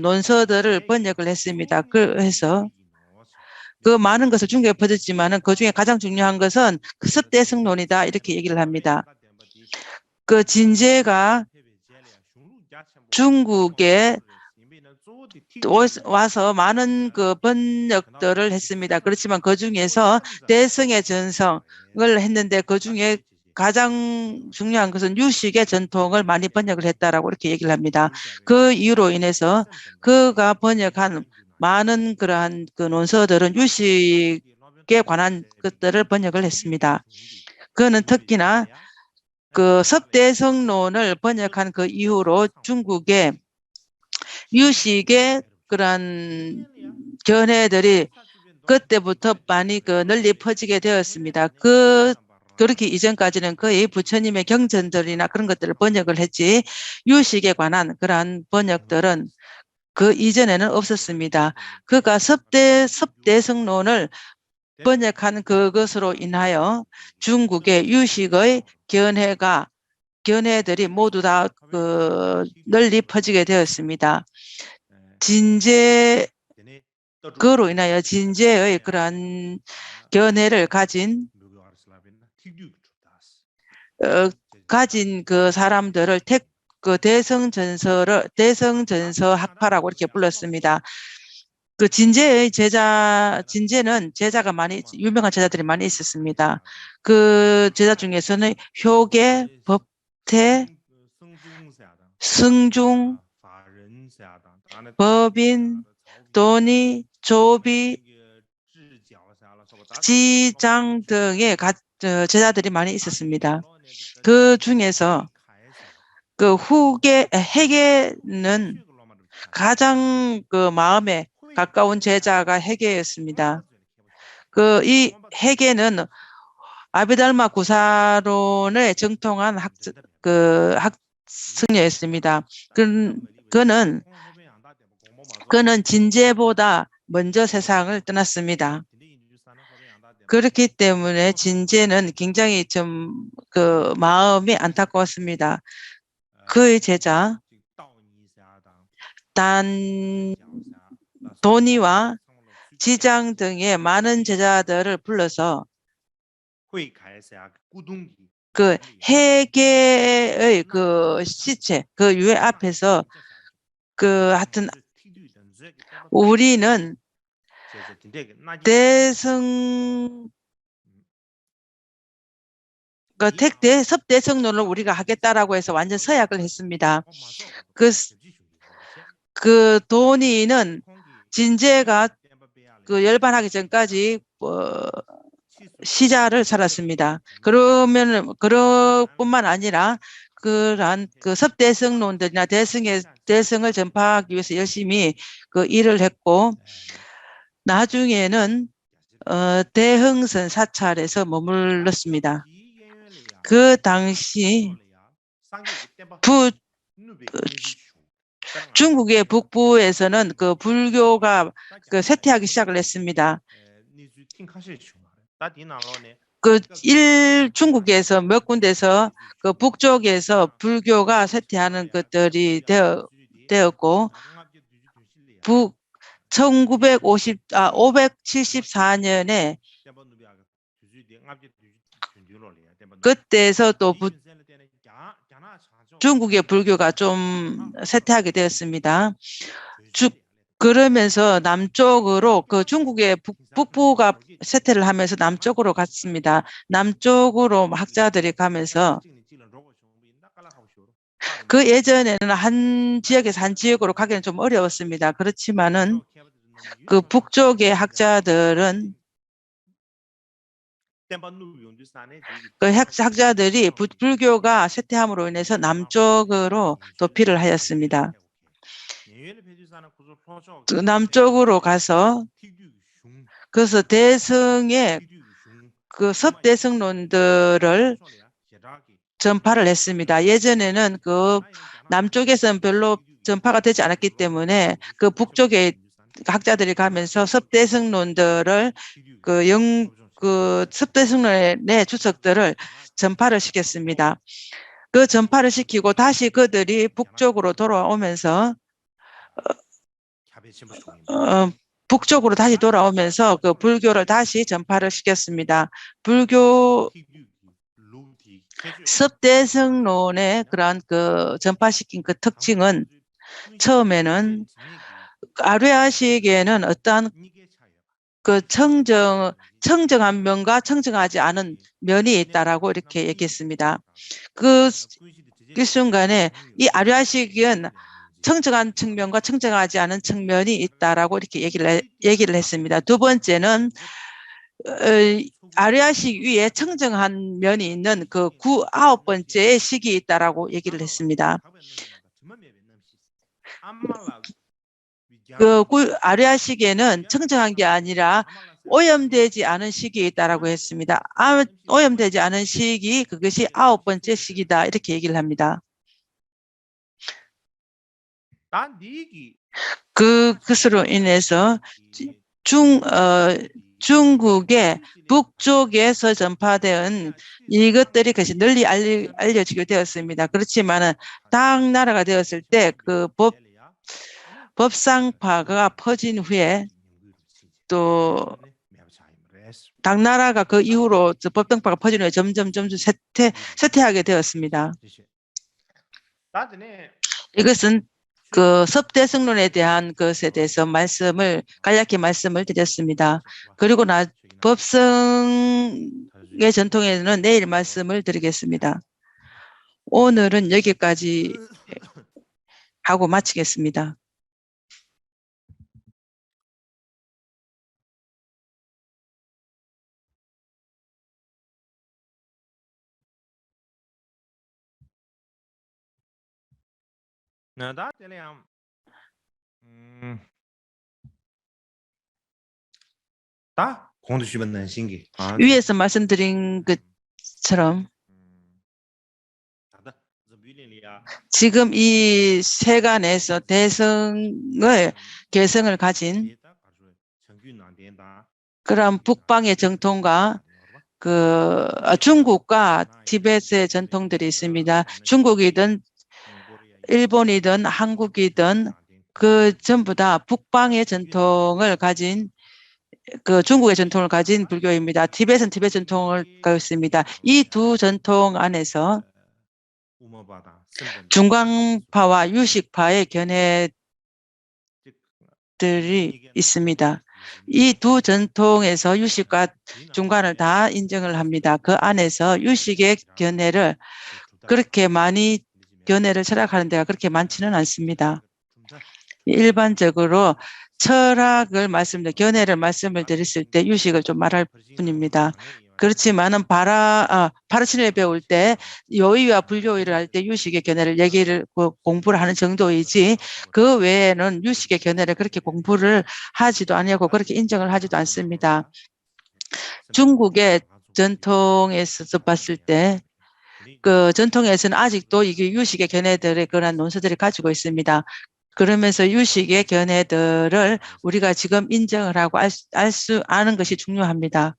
논서들을 번역을 했습니다. 그래서 그 많은 것을 중국에 퍼졌지만은 그 중에 가장 중요한 것은 섭대성론이다 이렇게 얘기를 합니다. 그 진제가 중국에 와서 많은 번역들을 했습니다. 그렇지만 그 중에서 대성의 전성을 했는데 그 중에 가장 중요한 것은 유식의 전통을 많이 번역을 했다라고 이렇게 얘기를 합니다. 그 이유로 인해서 그가 번역한 많은 그러한 그 논서들은 유식에 관한 것들을 번역을 했습니다. 그는 특히나 그 섭대성론을 번역한 그 이후로 중국의 유식의 그런 견해들이 그때부터 많이 그 널리 퍼지게 되었습니다. 그렇게 이전까지는 거의 부처님의 경전들이나 그런 것들을 번역을 했지 유식에 관한 그러한 번역들은 그 이전에는 없었습니다. 그가 섭대성론을 번역한 그것으로 인하여 중국의 유식의 견해들이 모두 다 그 널리 퍼지게 되었습니다. 그로 인하여 진제의 그러한 견해를 가진 그 사람들을 그 대성전서 학파라고 이렇게 불렀습니다. 그 진제는 제자가 유명한 제자들이 많이 있었습니다. 그 제자 중에서는 효계, 법태, 승중, 법인, 도니, 조비, 지장 등의 제자들이 많이 있었습니다. 그 중에서 그 해계는 가장 그 마음에 가까운 제자가 해계였습니다. 이 해계는 아비달마 구사론에 정통한 학승려였습니다. 그는 진제보다 먼저 세상을 떠났습니다. 그렇기 때문에 진제는 굉장히 좀 그 마음이 안타까웠습니다. 그의 제자 도니와 지장 등의 많은 제자들을 불러서 그 해계의 그 시체, 그 유해 앞에서 하여튼 우리는 섭대성론을 우리가 하겠다라고 해서 완전 서약을 했습니다. 그 도니는 진제가 그 열반하기 전까지 시자를 살았습니다. 그뿐만 아니라 그러한 그 섭대성론들이나 대성을 전파하기 위해서 열심히 그 일을 했고 나중에는 대흥선 사찰에서 머물렀습니다. 그 당시 중국의 북부에서는 그 불교가 쇠퇴하기 시작을 했습니다. 중국에서 몇 군데서 그 북쪽에서 불교가 쇠퇴하는 것들이 되었고 574년에 그때에서 또 중국의 불교가 좀 쇠퇴하게 되었습니다. 그러면서 남쪽으로 그 중국의 북부가 쇠퇴를 하면서 남쪽으로 갔습니다. 남쪽으로 학자들이 가면서 그 예전에는 한 지역에서 한 지역으로 가기는 좀 어려웠습니다. 그렇지만은 그 북쪽의 학자들은 그 학자들이 불교가 쇠퇴함으로 인해서 남쪽으로 도피를 하였습니다. 남쪽으로 가서 그래서 대성의 그 섭대성론들을 전파를 했습니다. 예전에는 그 남쪽에서는 별로 전파가 되지 않았기 때문에 그 북쪽의 학자들이 가면서 섭대성론들을 그 섭대성론의 주석들을 전파를 시켰습니다. 그 전파를 시키고 다시 그들이 북쪽으로 돌아오면서 북쪽으로 다시 돌아오면서 그 불교를 다시 전파를 시켰습니다. 불교 섭대성론의 그러한 그 전파시킨 그 특징은 처음에는 아뢰아식에는 어떠한 그 청정한 면과 청정하지 않은 면이 있다라고 이렇게 얘기했습니다. 그 순간에 이 아류아식은 청정한 측면과 청정하지 않은 측면이 있다라고 이렇게 얘기를 했습니다. 두 번째는 아류아식 위에 청정한 면이 있는 그 9번째의 식이 있다라고 얘기를 했습니다. 그 아류아식에는 청정한 게 아니라 오염되지 않은 식이 있다라고 했습니다. 오염되지 않은 식이 그것이 9번째 식이다 이렇게 얘기를 합니다. 그것으로 인해서 중국의 북쪽에서 전파된 이것들이 것이 널리 알려지게 되었습니다. 그렇지만은 당나라가 되었을 때 그 법상파가 퍼진 후에 또 당나라가 그 이후로 법상파가 퍼진 후에 점점 쇠퇴하게 되었습니다. 이것은 그 섭대승론에 대한 것에 대해서 간략히 말씀을 드렸습니다. 그리고 법성의 전통에는 내일 말씀을 드리겠습니다. 오늘은 여기까지 하고 마치겠습니다. 위에서 말씀드린 것처럼 지금 이 세간에서 대성의 개성을 가진 그런 북방의 정통과 중국과 티벳의 전통들이 있습니다. 중국이든 일본이든 한국이든 그 전부 다 북방의 전통을 가진 중국의 전통을 가진 불교입니다. 티벳은 티벳 전통을 가지고 있습니다. 이 두 전통 안에서 중광파와 유식파의 견해들이 있습니다. 이 두 전통에서 유식과 중간을 다 인정을 합니다. 그 안에서 유식의 견해를 그렇게 많이 견해를 철학하는 데가 그렇게 많지는 않습니다. 일반적으로 철학을 견해를 말씀을 드렸을 때 유식을 좀 말할 뿐입니다. 그렇지만은 파르치를 배울 때 요의와 불교의를 할 때 유식의 견해를 공부를 하는 정도이지 그 외에는 유식의 견해를 그렇게 공부를 하지도 아니하고 그렇게 인정을 하지도 않습니다. 중국의 전통에서 봤을 때 그 전통에서는 아직도 이게 유식의 견해들의 그런 논서들을 가지고 있습니다. 그러면서 유식의 견해들을 우리가 지금 인정을 하고 아는 것이 중요합니다.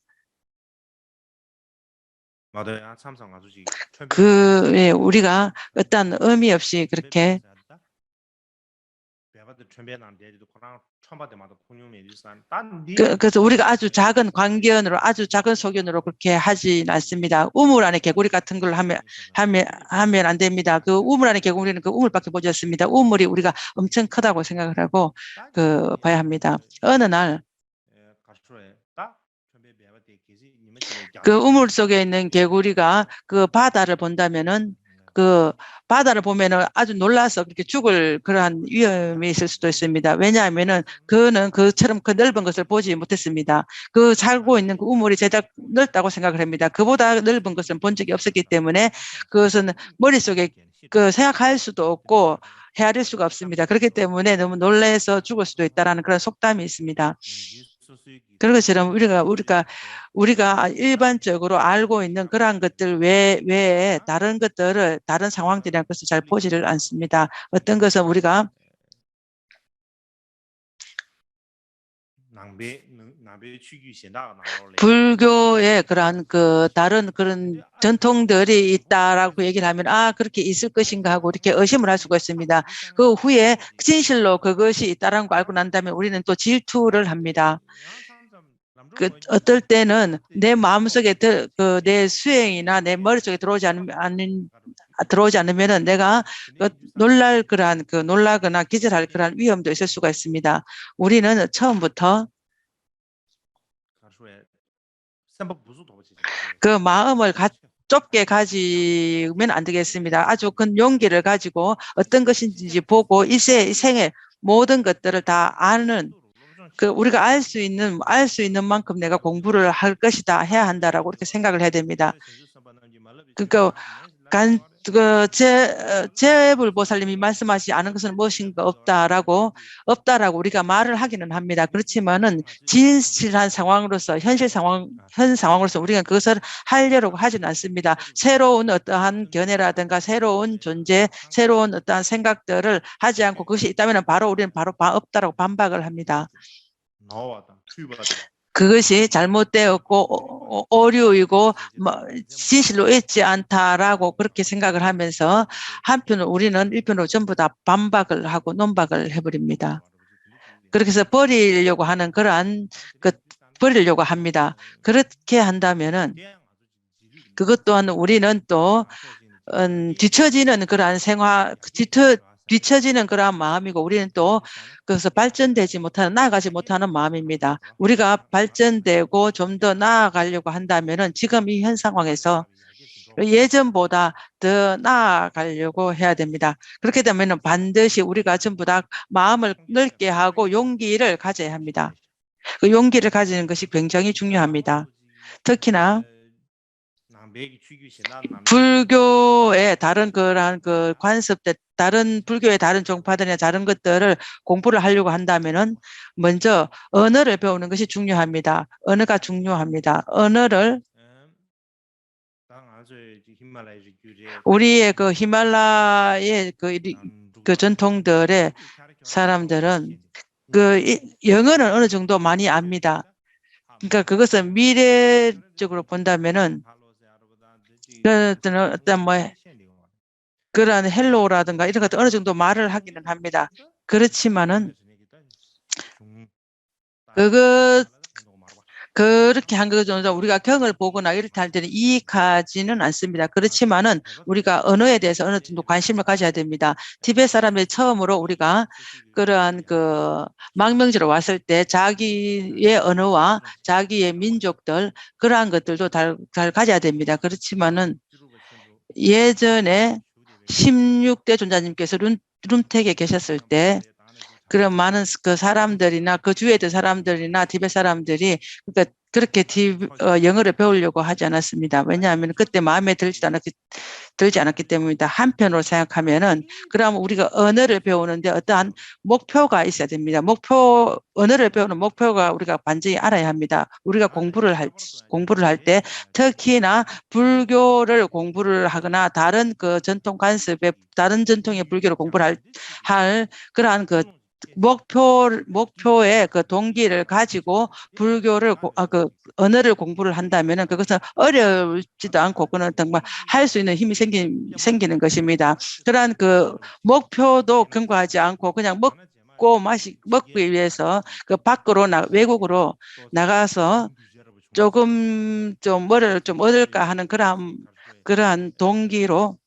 우리가 어떤 의미 없이 그렇게 그래서 우리가 아주 작은 광견으로 아주 작은 소견으로 그렇게 하지 않습니다. 우물 안에 개구리 같은 걸 하면 안 됩니다. 그 우물 안에 개구리는 그 우물밖에 보지 않습니다. 우물이 우리가 엄청 크다고 생각을 하고 봐야 합니다. 어느 날 그 우물 속에 있는 개구리가 그 바다를 본다면은 그 바다를 보면은 아주 놀라서 그렇게 죽을 그러한 위험이 있을 수도 있습니다. 왜냐하면은 그는 그처럼 그 넓은 것을 보지 못했습니다. 그 살고 있는 그 우물이 제작 넓다고 생각을 합니다. 그보다 넓은 것은 본 적이 없었기 때문에 그것은 머릿속에 생각할 수도 없고 헤아릴 수가 없습니다. 그렇기 때문에 너무 놀라서 죽을 수도 있다라는 그런 속담이 있습니다. 그런 것처럼 우리가 일반적으로 알고 있는 그러한 것들 외에 다른 상황들이란 것을 잘 보지를 않습니다. 어떤 것은 우리가 불교의 그러한 다른 그런 전통들이 있다라고 얘기를 하면 그렇게 있을 것인가 하고 이렇게 의심을 할 수가 있습니다. 그 후에 진실로 그것이 있다라는 걸 알고 난 다음에 우리는 또 질투를 합니다. 어떨 때는 내 마음속에 내 수행이나 내 머릿속에 들어오지 않으면은 내가 놀라거나 기절할 그런 위험도 있을 수가 있습니다. 우리는 처음부터 그 마음을 좁게 가지면 안 되겠습니다. 아주 큰 용기를 가지고 어떤 것인지 보고 이 생의 모든 것들을 다 아는 우리가 알 수 있는 만큼 내가 공부를 할 것이다 해야 한다라고 이렇게 생각을 해야 됩니다. 그러니까 제불보살님이 말씀하시지 않은 것은 무엇인가 없다라고 우리가 말을 하기는 합니다. 그렇지만은 진실한 상황으로서 현 상황으로서 우리가 그것을 하려고 하지는 않습니다. 새로운 어떠한 견해라든가 새로운 존재, 새로운 어떠한 생각들을 하지 않고 그것이 있다면 우리는 바로 없다라고 반박을 합니다. 그것이 잘못되었고 오류이고 진실로 있지 않다라고 그렇게 생각을 하면서 한편으로 우리는 일편으로 전부 다 반박을 하고 논박을 해버립니다. 그렇게 해서 버리려고 하는 버리려고 합니다. 그렇게 한다면은 그것 또한 우리는 또 뒤처지는 그러한 뒤처지는 그러한 마음이고 우리는 또 그래서 발전되지 못하는 나아가지 못하는 마음입니다. 우리가 발전되고 좀 더 나아가려고 한다면은 지금 이 현 상황에서 예전보다 더 나아가려고 해야 됩니다. 그렇게 되면은 반드시 우리가 전부 다 마음을 넓게 하고 용기를 가져야 합니다. 그 용기를 가지는 것이 굉장히 중요합니다. 특히나 불교의 다른 그러한 관습들, 다른 불교의 다른 종파들이나 다른 것들을 공부를 하려고 한다면은 먼저 언어를 배우는 것이 중요합니다. 언어가 중요합니다. 언어를 우리의 히말라야의 전통들의 사람들은 영어는 어느 정도 많이 압니다. 그러니까 그것은 미래적으로 본다면은 그런 헬로라든가 이런 것들 어느 정도 말을 하기는 합니다. 그렇지만은 그렇게 한 것은 우리가 경을 보거나 이럴 때 할 때는 이익하지는 않습니다. 그렇지만은 우리가 언어에 대해서 어느 정도 관심을 가져야 됩니다. 티베트 사람들이 처음으로 우리가 그러한 망명지로 왔을 때 자기의 언어와 자기의 민족들 그러한 것들도 잘 가져야 됩니다. 그렇지만은 예전에 16대 존자님께서 룸택에 계셨을 때 그런 많은 사람들이나 그 주위에 있던 사람들이나 티베트 사람들이 그러니까 그렇게 영어를 배우려고 하지 않았습니다. 왜냐하면 그때 마음에 들지 않았기 때문입니다. 한편으로 생각하면은 그럼 우리가 언어를 배우는데 어떠한 목표가 있어야 됩니다. 언어를 배우는 목표가 우리가 반드시 알아야 합니다. 우리가 공부를 할 때 특히나 불교를 공부를 하거나 다른 전통 관습의 다른 전통의 불교를 공부를 할 그러한 목표의 동기를 가지고 불교를 언어를 공부를 한다면은 그것은 어렵지도 않고 그는 정말 할 수 있는 힘이 생기는 것입니다. 그러한 목표도 경고하지 않고 그냥 먹기 위해서 밖으로 외국으로 나가서 조금 좀 뭐를 좀 얻을까 하는 그러한 동기로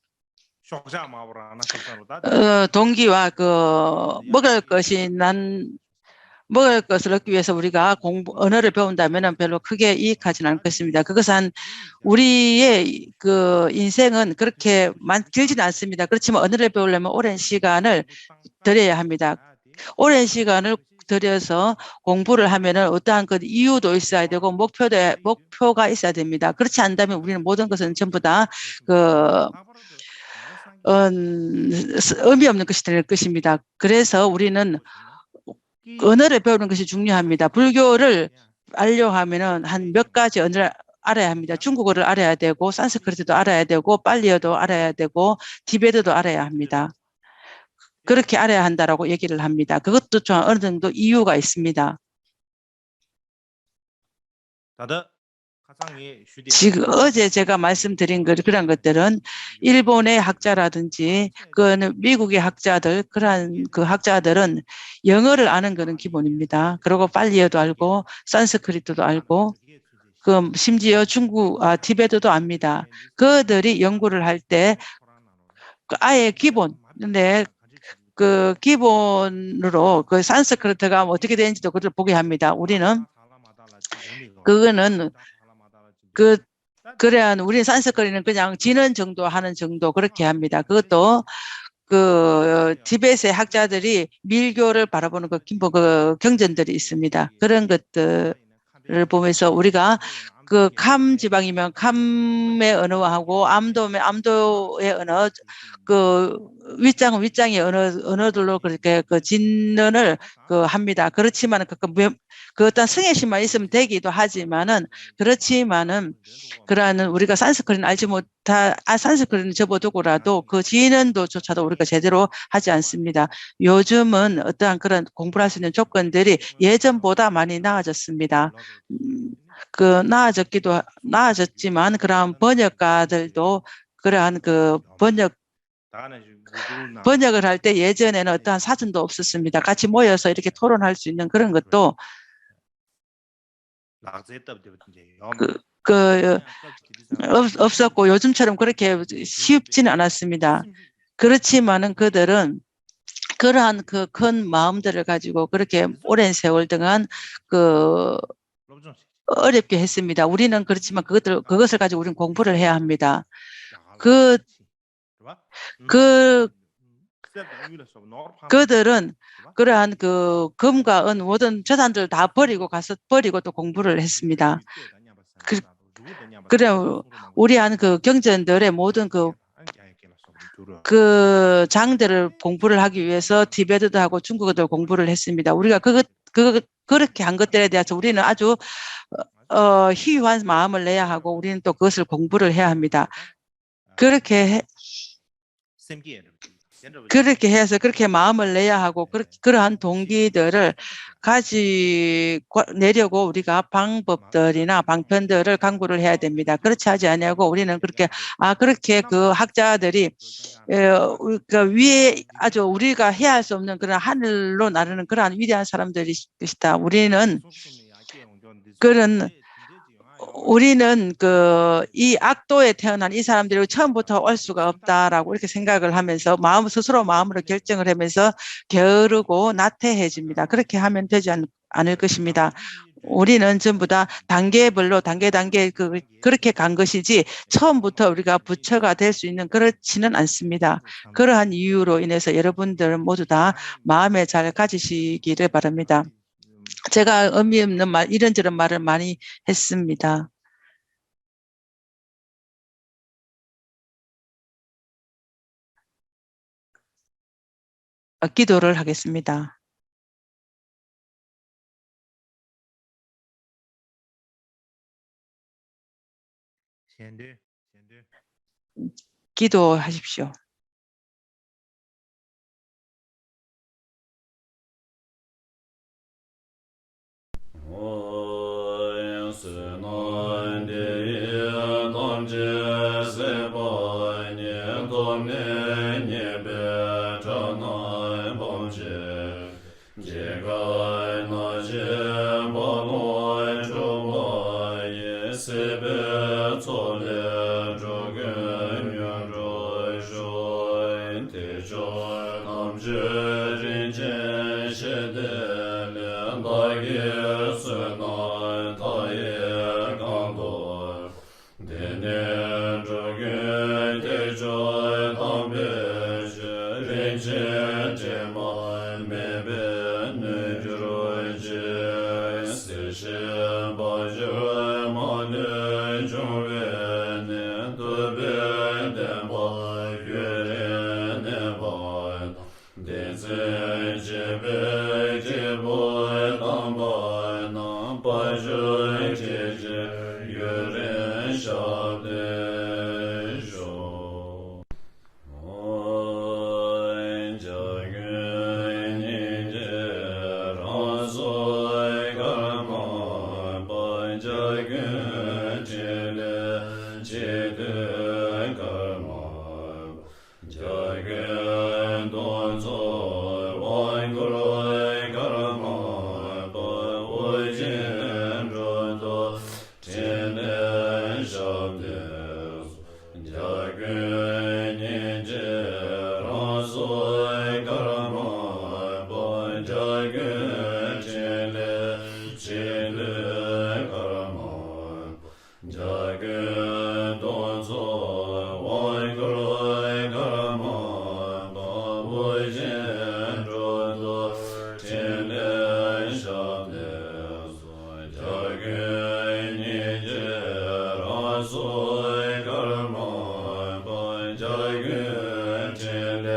동기와 먹을 것을 얻기 위해서 우리가 언어를 배운다면 별로 크게 이익하지는 않을 것입니다. 그것은 우리의 인생은 그렇게 길지는 않습니다. 그렇지만 언어를 배우려면 오랜 시간을 들여야 합니다. 오랜 시간을 들여서 공부를 하면은 어떠한 이유도 있어야 되고 목표가 있어야 됩니다. 그렇지 않다면 우리는 모든 것은 전부 다 의미 없는 것이 될 것입니다. 그래서 우리는 언어를 배우는 것이 중요합니다. 불교를 알려고 하면은 한 몇 가지 언어를 알아야 합니다. 중국어를 알아야 되고 산스크리트도 알아야 되고 팔리어도 알아야 되고 티베트도 알아야 합니다. 그렇게 알아야 한다라고 얘기를 합니다. 그것도 좀 어느 정도 이유가 있습니다. 지금 어제 제가 말씀드린 그런 것들은 일본의 학자라든지 미국의 학자들 그러한 학자들은 영어를 아는 것은 기본입니다. 그리고 팔리어도 알고 산스크리트도 알고 심지어 티베트도 압니다. 그들이 연구를 할 때 아예 기본인데 기본으로 산스크리트가 어떻게 되는지도 그걸 보게 합니다. 우리는 그거는 그래야 우리는 산스크린은 그냥 지는 정도 하는 정도 그렇게 합니다. 그것도 그 티베트의 학자들이 밀교를 바라보는 그 경전들이 있습니다. 그런 것들을 보면서 우리가 그 캄 지방이면 캄의 언어하고 암도면 암도의 언어, 그 윗장은 윗장의 언어들로 그렇게 그 진언을 그 합니다. 그렇지만 그 어떤 승혜심만 있으면 되기도 하지만은 그렇지만은 그러한 우리가 산스크린 알지 못한 산스크린을 접어두고라도 그 진언도조차도 우리가 제대로 하지 않습니다. 요즘은 어떠한 그런 공부를 할 수 있는 조건들이 예전보다 많이 나아졌습니다. 나아졌지만 그러한 번역가들도 그러한 그 번역을 할 때 예전에는 어떠한 사전도 없었습니다. 같이 모여서 이렇게 토론할 수 있는 그런 것도 없었고 요즘처럼 그렇게 쉽지는 않았습니다. 그렇지만은 그들은 그러한 그 큰 마음들을 가지고 그렇게 오랜 세월 동안 어렵게 했습니다. 우리는 그렇지만 그것을 가지고 우리는 공부를 해야 합니다. 그들은 그러한 그 금과 은 모든 재산들 다 버리고 또 공부를 했습니다. 그래 우리한 그 경전들의 모든 그 장들을 공부를 하기 위해서 티베트도 하고 중국어도 공부를 했습니다. 우리가 그렇게 한 것들에 대해서 우리는 아주 희유한 마음을 내야 하고 우리는 또 그것을 공부를 해야 합니다. 그렇게 해서 그렇게 마음을 내야 하고 그러한 동기들을 내려고 우리가 방법들이나 방편들을 강구를 해야 됩니다. 그렇지 하지 않냐고 우리는 그렇게 그 학자들이 그 위에 아주 우리가 해야 할 수 없는 그런 하늘로 나르는 그러한 위대한 사람들이시다. 우리는 이 악도에 태어난 이 사람들이 처음부터 올 수가 없다라고 이렇게 생각을 하면서 스스로 마음으로 결정을 하면서 게으르고 나태해집니다. 그렇게 하면 되지 않을 것입니다. 우리는 전부 다 단계별로 단계 그렇게 간 것이지 처음부터 우리가 부처가 될 수 있는 그렇지는 않습니다. 그러한 이유로 인해서 여러분들 모두 다 마음에 잘 가지시기를 바랍니다. 제가 의미 없는 말, 이런저런 말을 많이 했습니다. 기도를 하겠습니다. 기도하십시오. 작은 돈소 원그로이 가마 바보진 조도 진례샤데소 작은 이제라소이 가마 작은 진례